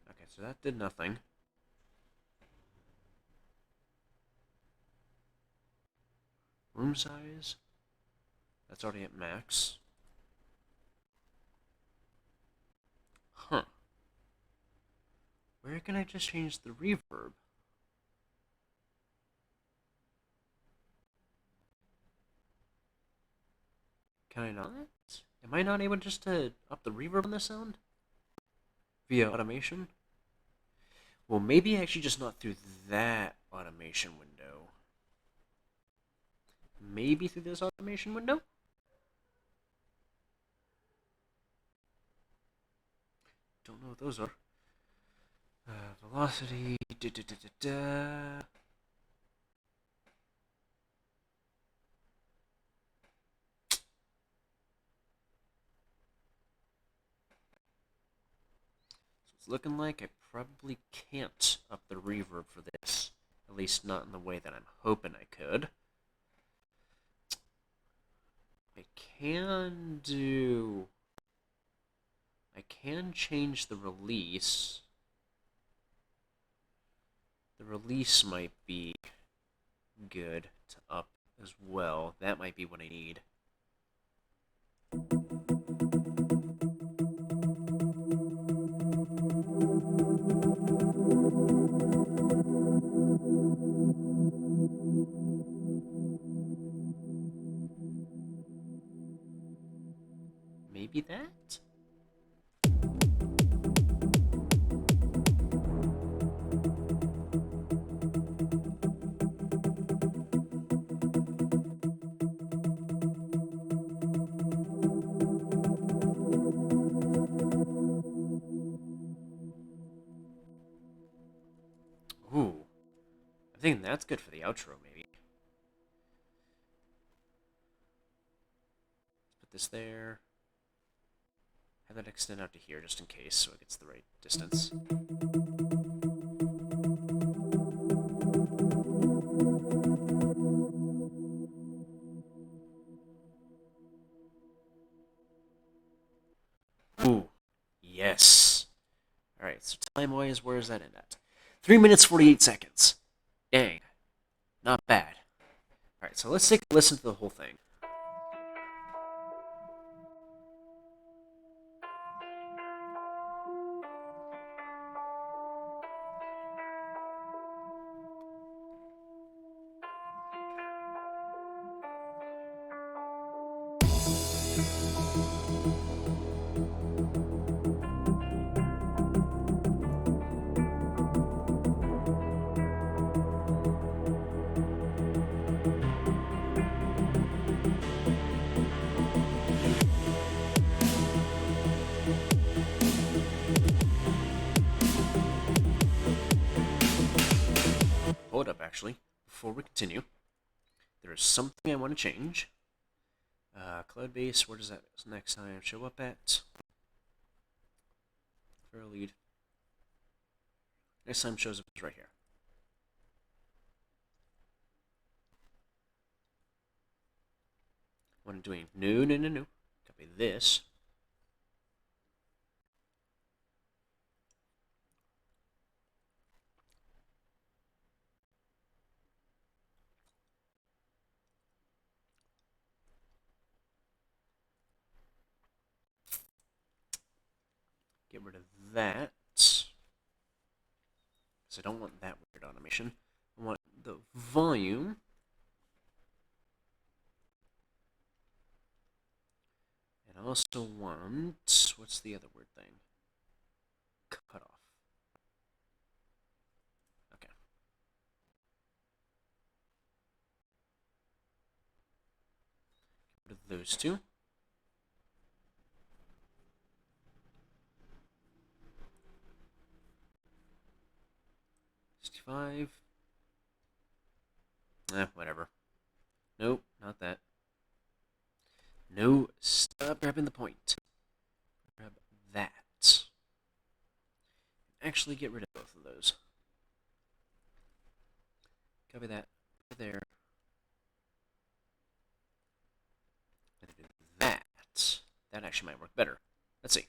Okay, so that did nothing. Room size. That's already at max. Huh. Where can I just change the reverb? Can I not? Am I not able just to up the reverb on this sound? Via automation? Well, maybe actually just not through that automation window. Maybe through this automation window? Don't know what those are. Velocity. Da, da, da, da, da. So it's looking like I probably can't up the reverb for this. At least not in the way that I'm hoping I could. I can change the release. The release might be good to up as well. That might be what I need. Maybe that? Ooh. I think that's good for the outro, maybe. Let's put this there. Have that extend out to here just in case so it gets the right distance. Ooh. Yes. Alright, so time-wise, where is that end at? 3 minutes, 48 seconds. Dang. Not bad. Alright, so let's take a listen to the whole thing. Hold up, actually. Before we continue, there is something I want to change. Cloud base, where does that next time show up at? Fair lead. Next time shows up is right here. What I'm doing, no. Copy this. Get rid of that. Because I don't want that weird automation. I want the volume. And I also want, what's the other word thing? Cutoff. Okay. Get rid of those two. Whatever. Nope, not that. No, stop grabbing the point. Grab that. Actually, get rid of both of those. Copy that. Put it there. And do that. That actually might work better. Let's see.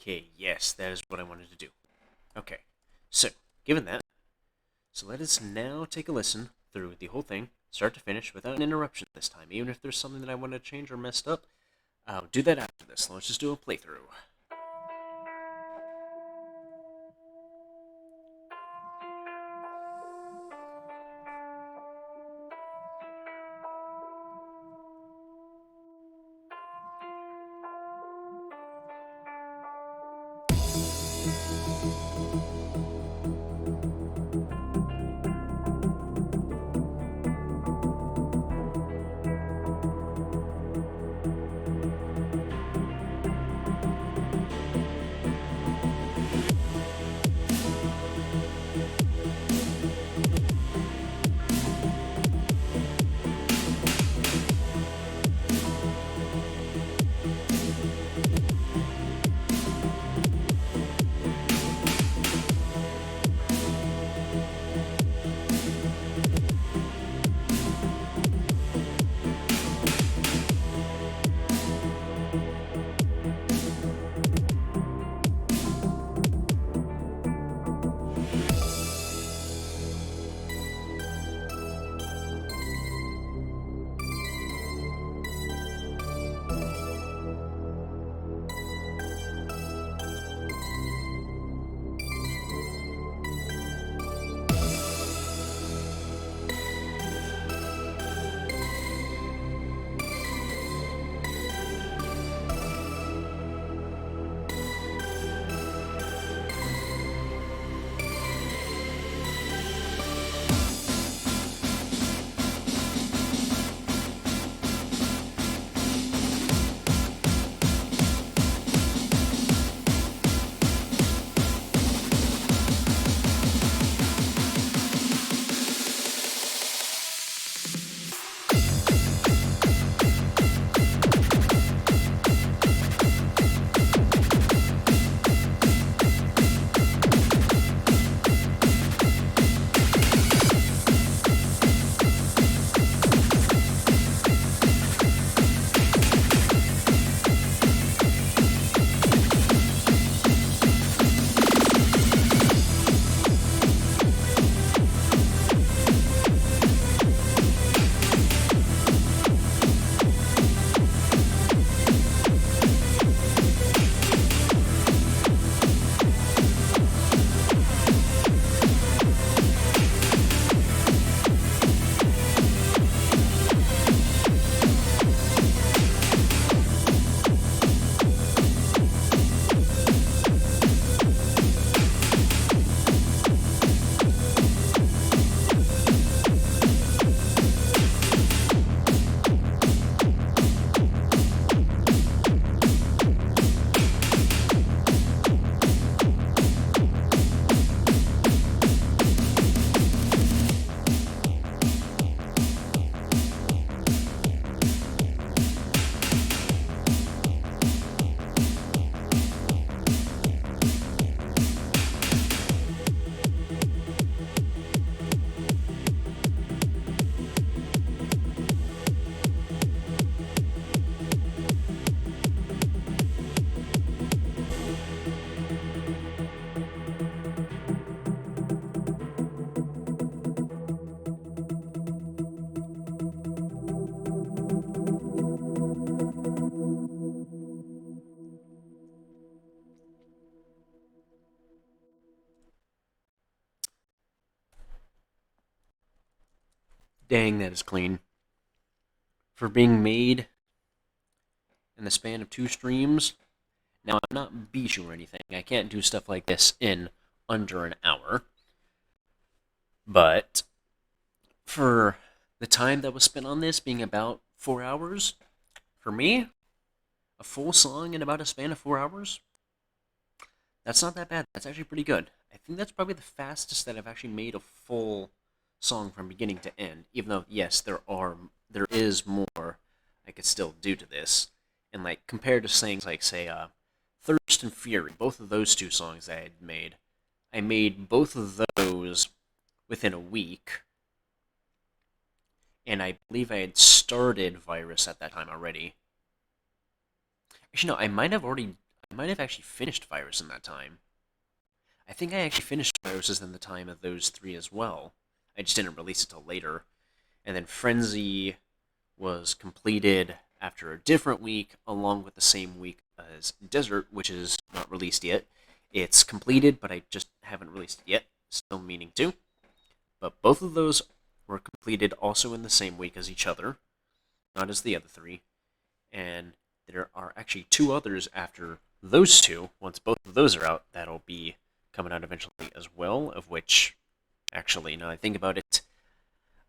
Okay, yes, that is what I wanted to do. Okay, so, given that, so let us now take a listen through the whole thing, start to finish, without an interruption this time. Even if there's something that I want to change or messed up, I'll do that after this. Let's just do a playthrough. Dang, that is clean. For being made in the span of 2 streams, now I'm not Bijou or anything. I can't do stuff like this in under an hour. But for the time that was spent on this being about 4 hours, for me, a full song in about a span of 4 hours, that's not that bad. That's actually pretty good. I think that's probably the fastest that I've actually made a full song from beginning to end. Even though, yes, there is more I could still do to this. And like compared to things like say Thirst and Fury, both of those 2 songs I made both of those within a week, and I believe I had started Virus at that time already. Actually, no, I might have already I might have actually finished Virus in that time. I think I actually finished Viruses in the time of those three as well. I just didn't release it till later. And then Frenzy was completed after a different week, along with the same week as Desert, which is not released yet. It's completed, but I just haven't released it yet. Still meaning to. But both of those were completed also in the same week as each other, not as the other three. And there are actually two others after those two. Once both of those are out, that'll be coming out eventually as well, of which, actually, now I think about it,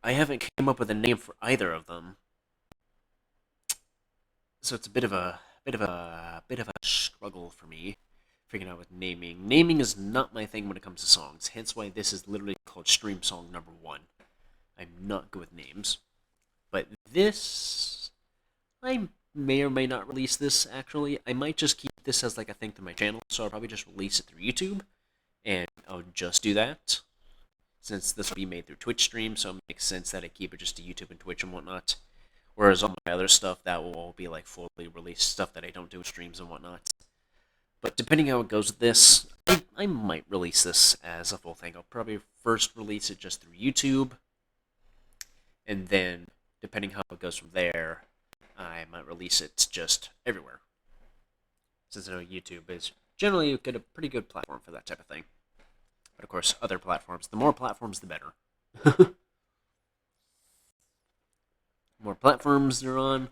I haven't come up with a name for either of them. So it's a bit of a struggle for me figuring out with naming. Naming is not my thing when it comes to songs, hence why this is literally called Stream Song Number 1. I'm not good with names. But this, I may or may not release this, actually. I might just keep this as like a thing to my channel, so I'll probably just release it through YouTube, and I'll just do that, since this will be made through Twitch stream, so it makes sense that I keep it just to YouTube and Twitch and whatnot. Whereas all my other stuff, that will all be like fully released stuff that I don't do with streams and whatnot. But depending how it goes with this, I might release this as a full thing. I'll probably first release it just through YouTube, and then, depending how it goes from there, I might release it just everywhere. Since I know YouTube is generally a pretty good platform for that type of thing. But of course, other platforms, the more platforms, the better. More platforms they're on,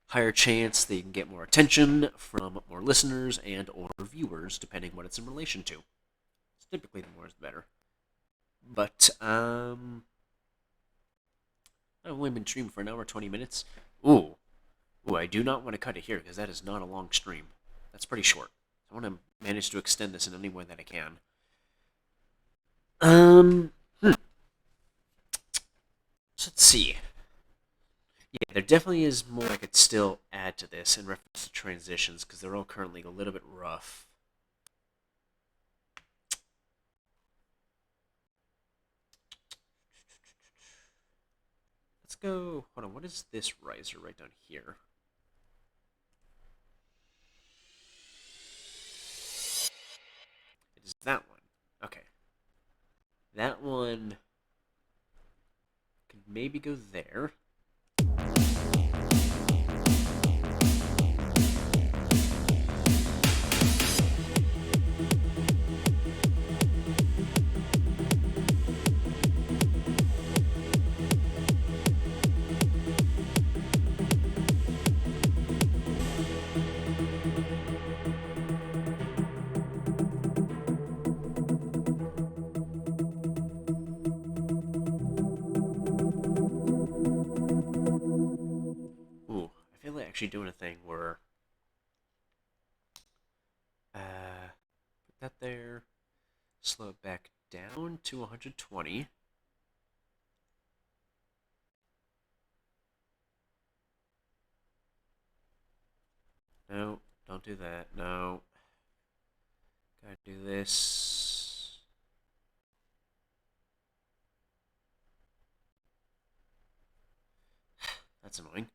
higher chance they can get more attention from more listeners and or viewers, depending what it's in relation to. So typically, the more is the better. But I've only been streaming for an hour 20 minutes. Ooh, I do not want to cut it here because that is not a long stream. That's pretty short. I want to manage to extend this in any way that I can. So let's see. Yeah, there definitely is more I could still add to this in reference to transitions, because they're all currently a little bit rough. Let's go, hold on, what is this riser right down here? It is that one. Okay. That one could maybe go there. Ooh, I feel like actually doing a thing where put that there, slow it back down to 120. No, don't do that. No. Gotta do this. That's annoying.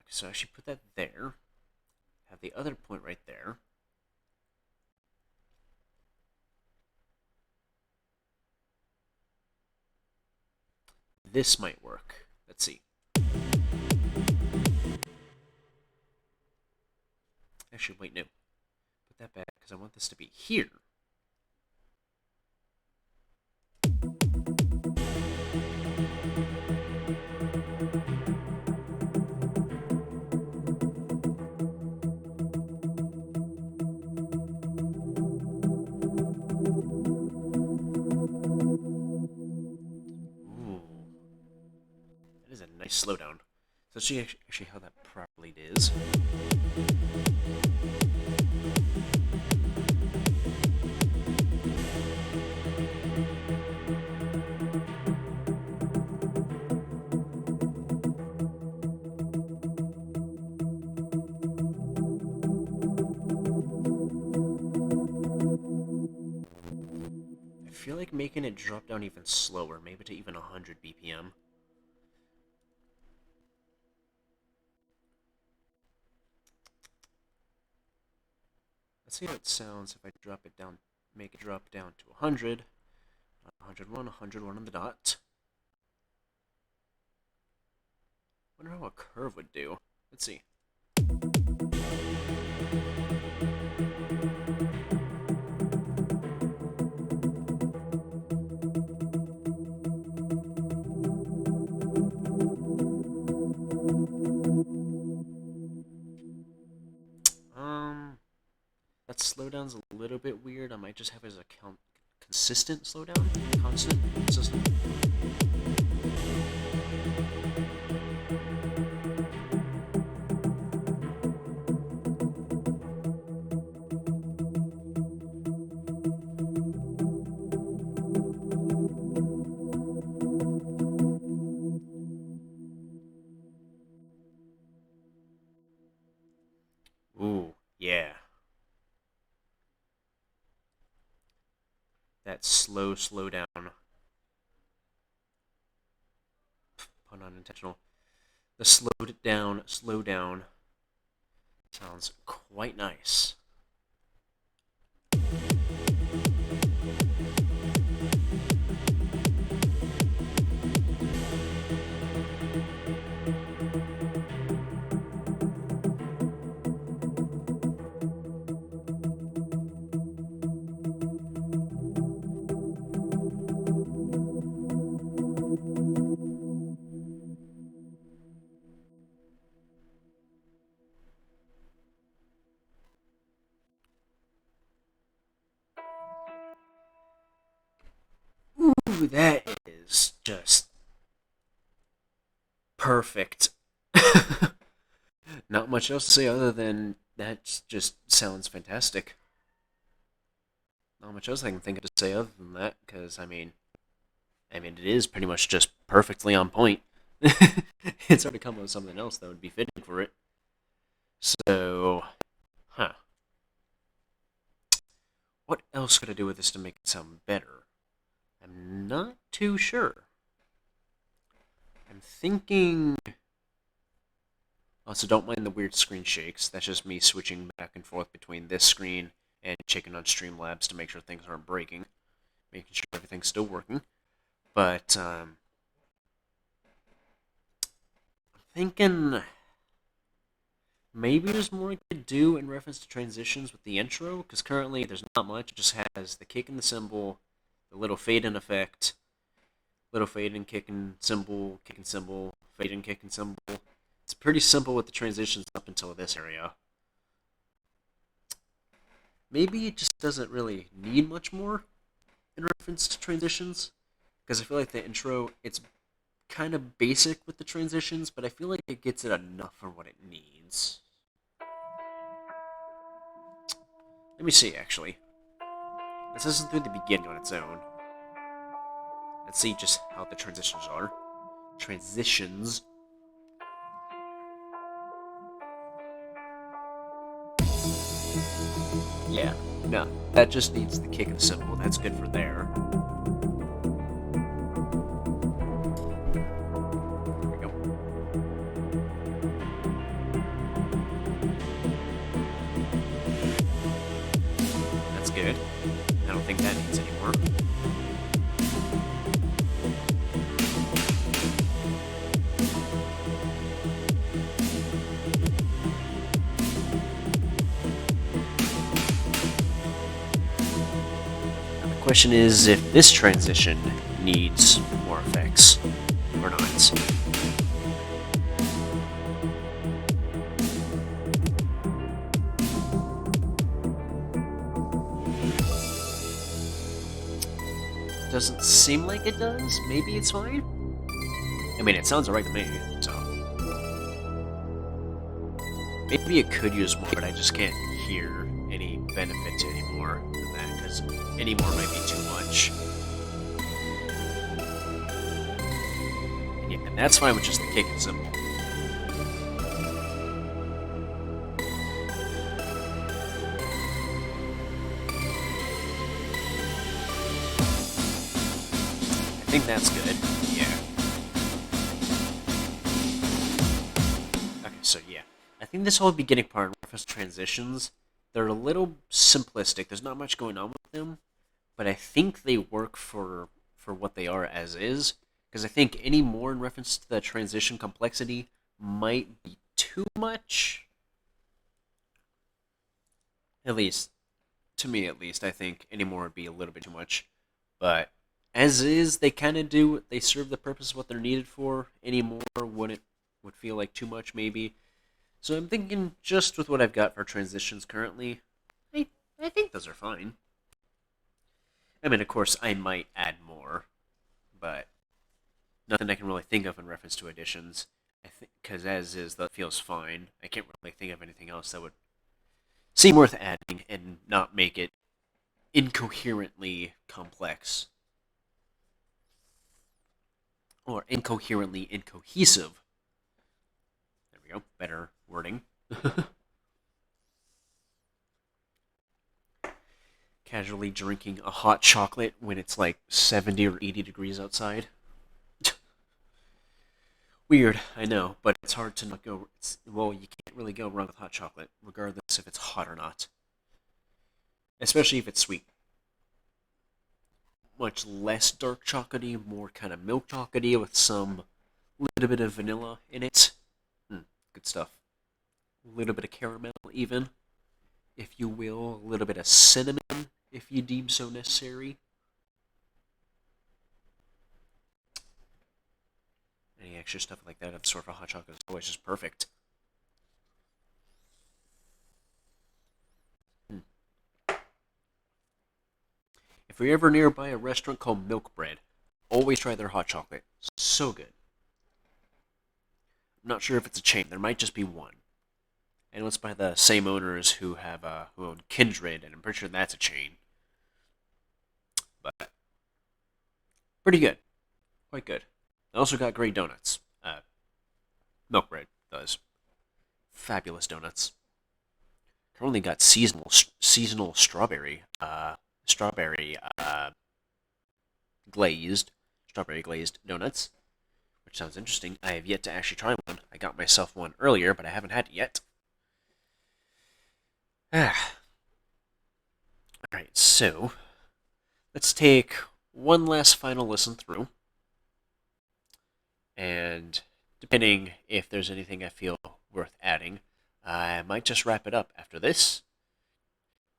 Okay, so I should put that there. Have the other point right there. This might work. Let's see. Actually, wait, no. Put that back, because I want this to be here. Ooh. That is a nice slowdown. So let's see actually how that properly is. I feel like making it drop down even slower, maybe to even 100 BPM. Let's see how it sounds if I drop it down, make it drop down to 100. 101, 101 on the dot. Wonder how a curve would do. Let's see. That slowdown's a little bit weird. I might just have it as a consistent slowdown. Constant, consistent. Ooh, yeah. That slow down. Pun unintentional. The slow down sounds quite nice. Ooh, that is just perfect. Not much else to say other than that just sounds fantastic. Not much else I can think of to say other than that, because I mean, it is pretty much just perfectly on point. It's hard to come up with something else that would be fitting for it. So, huh. What else could I do with this to make it sound better? I'm not too sure. I'm thinking... Also, don't mind the weird screen shakes. That's just me switching back and forth between this screen and checking on Streamlabs to make sure things aren't breaking. Making sure everything's still working. But, I'm thinking... Maybe there's more I could do in reference to transitions with the intro, because currently there's not much. It just has the kick and the cymbal, the little fade-in effect, little fade-in, kick and cymbal, fade-in, kick and cymbal. It's pretty simple with the transitions up until this area. Maybe it just doesn't really need much more in reference to transitions, because I feel like the intro, it's kind of basic with the transitions, but I feel like it gets it enough for what it needs. Let me see, actually. Let's listen through the beginning on its own. Let's see just how the transitions are. Transitions. Yeah, no, that just needs the kick and cymbal. That's good for there. There we go. That's good. I don't think that needs any more. The question is if this transition needs more effects or not. Doesn't seem like it does. Maybe it's fine. I mean, it sounds alright to me, so. Maybe it could use more, but I just can't hear any benefit to any more than that, because any more might be too much. And that's fine with just the kick and cymbal. I think that's good. Yeah. Okay, so yeah. I think this whole beginning part, in reference to transitions, They're a little simplistic. There's not much going on with them, but I think they work for what they are as is. Because I think any more in reference to the transition complexity might be too much. At least, to me at least, I think any more would be a little bit too much. But as is, they kind of do. They serve the purpose of what they're needed for. Any more would feel like too much, maybe. So I'm thinking just with what I've got for transitions currently, I, I think those are fine. I mean, of course, I might add more, but nothing I can really think of in reference to additions. I think because as is, that feels fine. I can't really think of anything else that would seem worth adding and not make it incoherently complex or incoherently incohesive. There we go. Better wording. Casually drinking a hot chocolate when it's like 70 or 80 degrees outside. Weird, I know, but it's hard to not go. Well, you can't really go wrong with hot chocolate, regardless if it's hot or not. Especially if it's sweet. Much less dark chocolatey, more kind of milk chocolatey with some little bit of vanilla in it. Good stuff. A little bit of caramel, even, if you will. A little bit of cinnamon, if you deem so necessary. Any extra stuff like that of the sort of hot chocolate is always just perfect. If you're ever nearby a restaurant called Milk Bread, always try their hot chocolate. So good. I'm not sure if it's a chain. There might just be one. I know it's by the same owners who own Kindred, and I'm pretty sure that's a chain. But pretty good, quite good. They also got great donuts. Milk Bread does fabulous donuts. Currently got seasonal glazed strawberry glazed donuts, which sounds interesting. I have yet to actually try one. I got myself one earlier, but I haven't had it yet. Alright, so let's take one last final listen through. And depending if there's anything I feel worth adding, I might just wrap it up after this.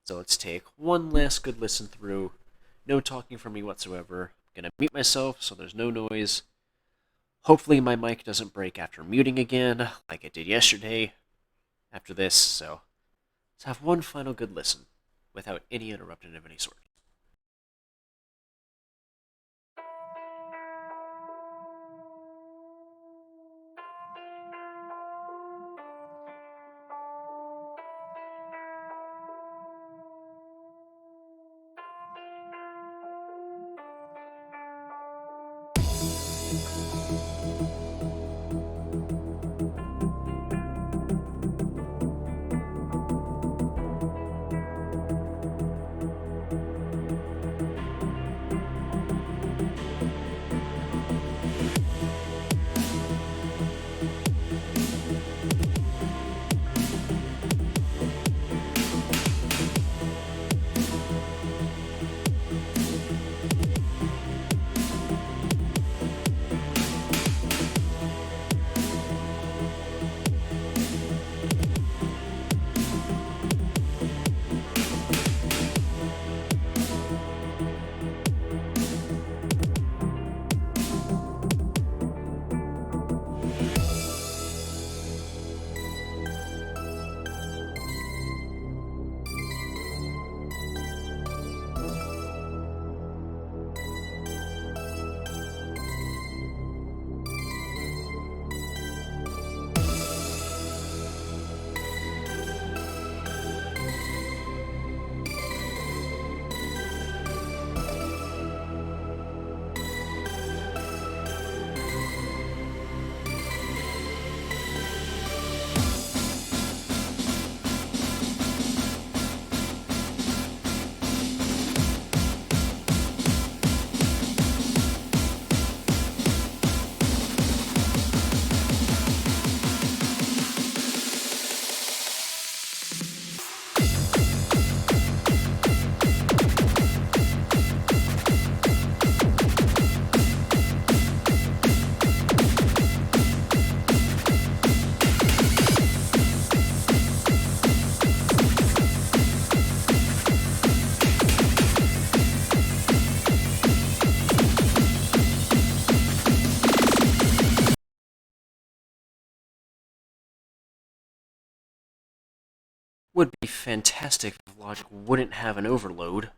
So let's take one last good listen through. No talking from me whatsoever. I'm gonna mute myself so there's no noise. Hopefully my mic doesn't break after muting again, like it did yesterday after this, so let's have one final good listen without any interruption of any sort. would be fantastic if Logic wouldn't have an overload.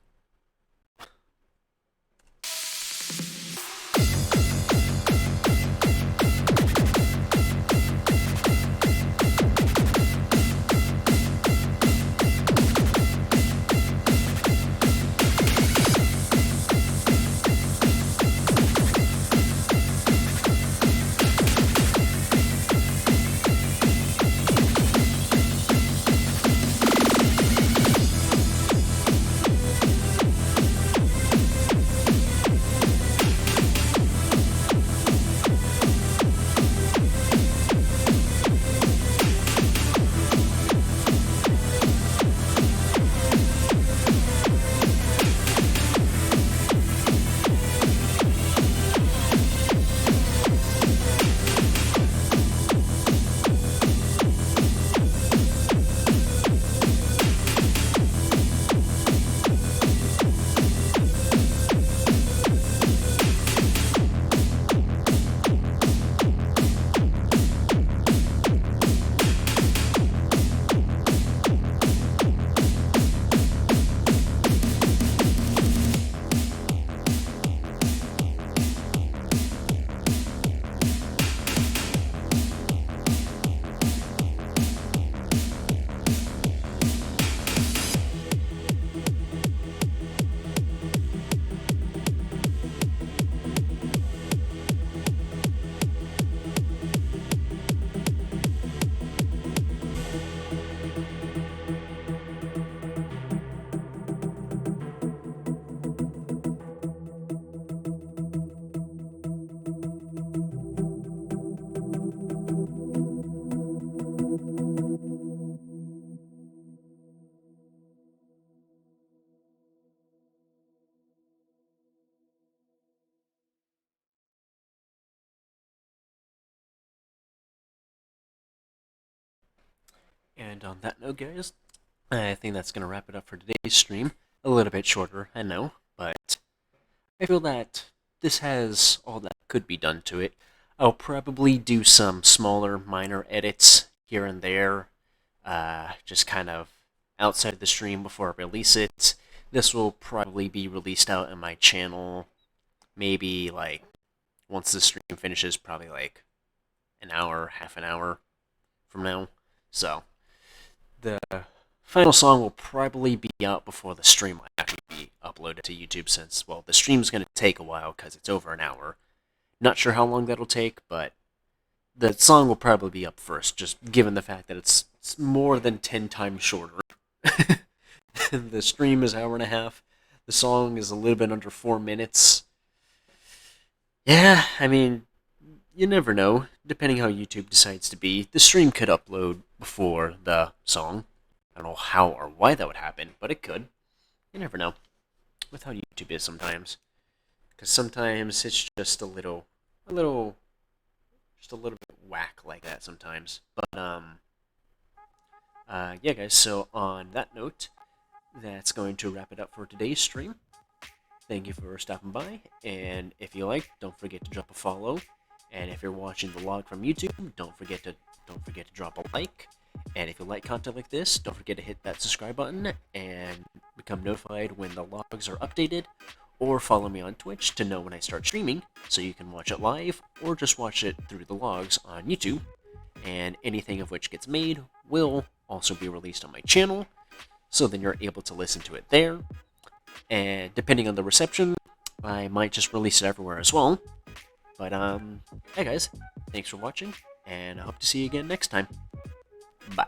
And on that note, guys, I think that's going to wrap it up for today's stream. A little bit shorter, I know, but I feel that this has all that could be done to it. I'll probably do some smaller, minor edits here and there, just kind of outside the stream before I release it. This will probably be released out on my channel, maybe like once the stream finishes, probably like an hour, half an hour from now. So the final song will probably be out before the stream will actually be uploaded to YouTube, since, well, the stream's going to take a while because it's over an hour. Not sure how long that'll take, but the song will probably be up first, just given the fact that it's more than 10 times shorter. The stream is an hour and a half. The song is a little bit under 4 minutes. Yeah, I mean, you never know. Depending how YouTube decides to be, the stream could upload before the song. I don't know how or why that would happen, but it could. You never know with how YouTube is sometimes. Because sometimes it's just a little bit whack like that sometimes. But, yeah, guys, so on that note, that's going to wrap it up for today's stream. Thank you for stopping by, and if you like, don't forget to drop a follow. And if you're watching the log from YouTube, don't forget to drop a like. And if you like content like this, don't forget to hit that subscribe button and become notified when the logs are updated, or follow me on Twitch to know when I start streaming, so you can watch it live or just watch it through the logs on YouTube. And anything of which gets made will also be released on my channel, so then you're able to listen to it there. And depending on the reception, I might just release it everywhere as well. But, hey guys, thanks for watching, and I hope to see you again next time. Bye.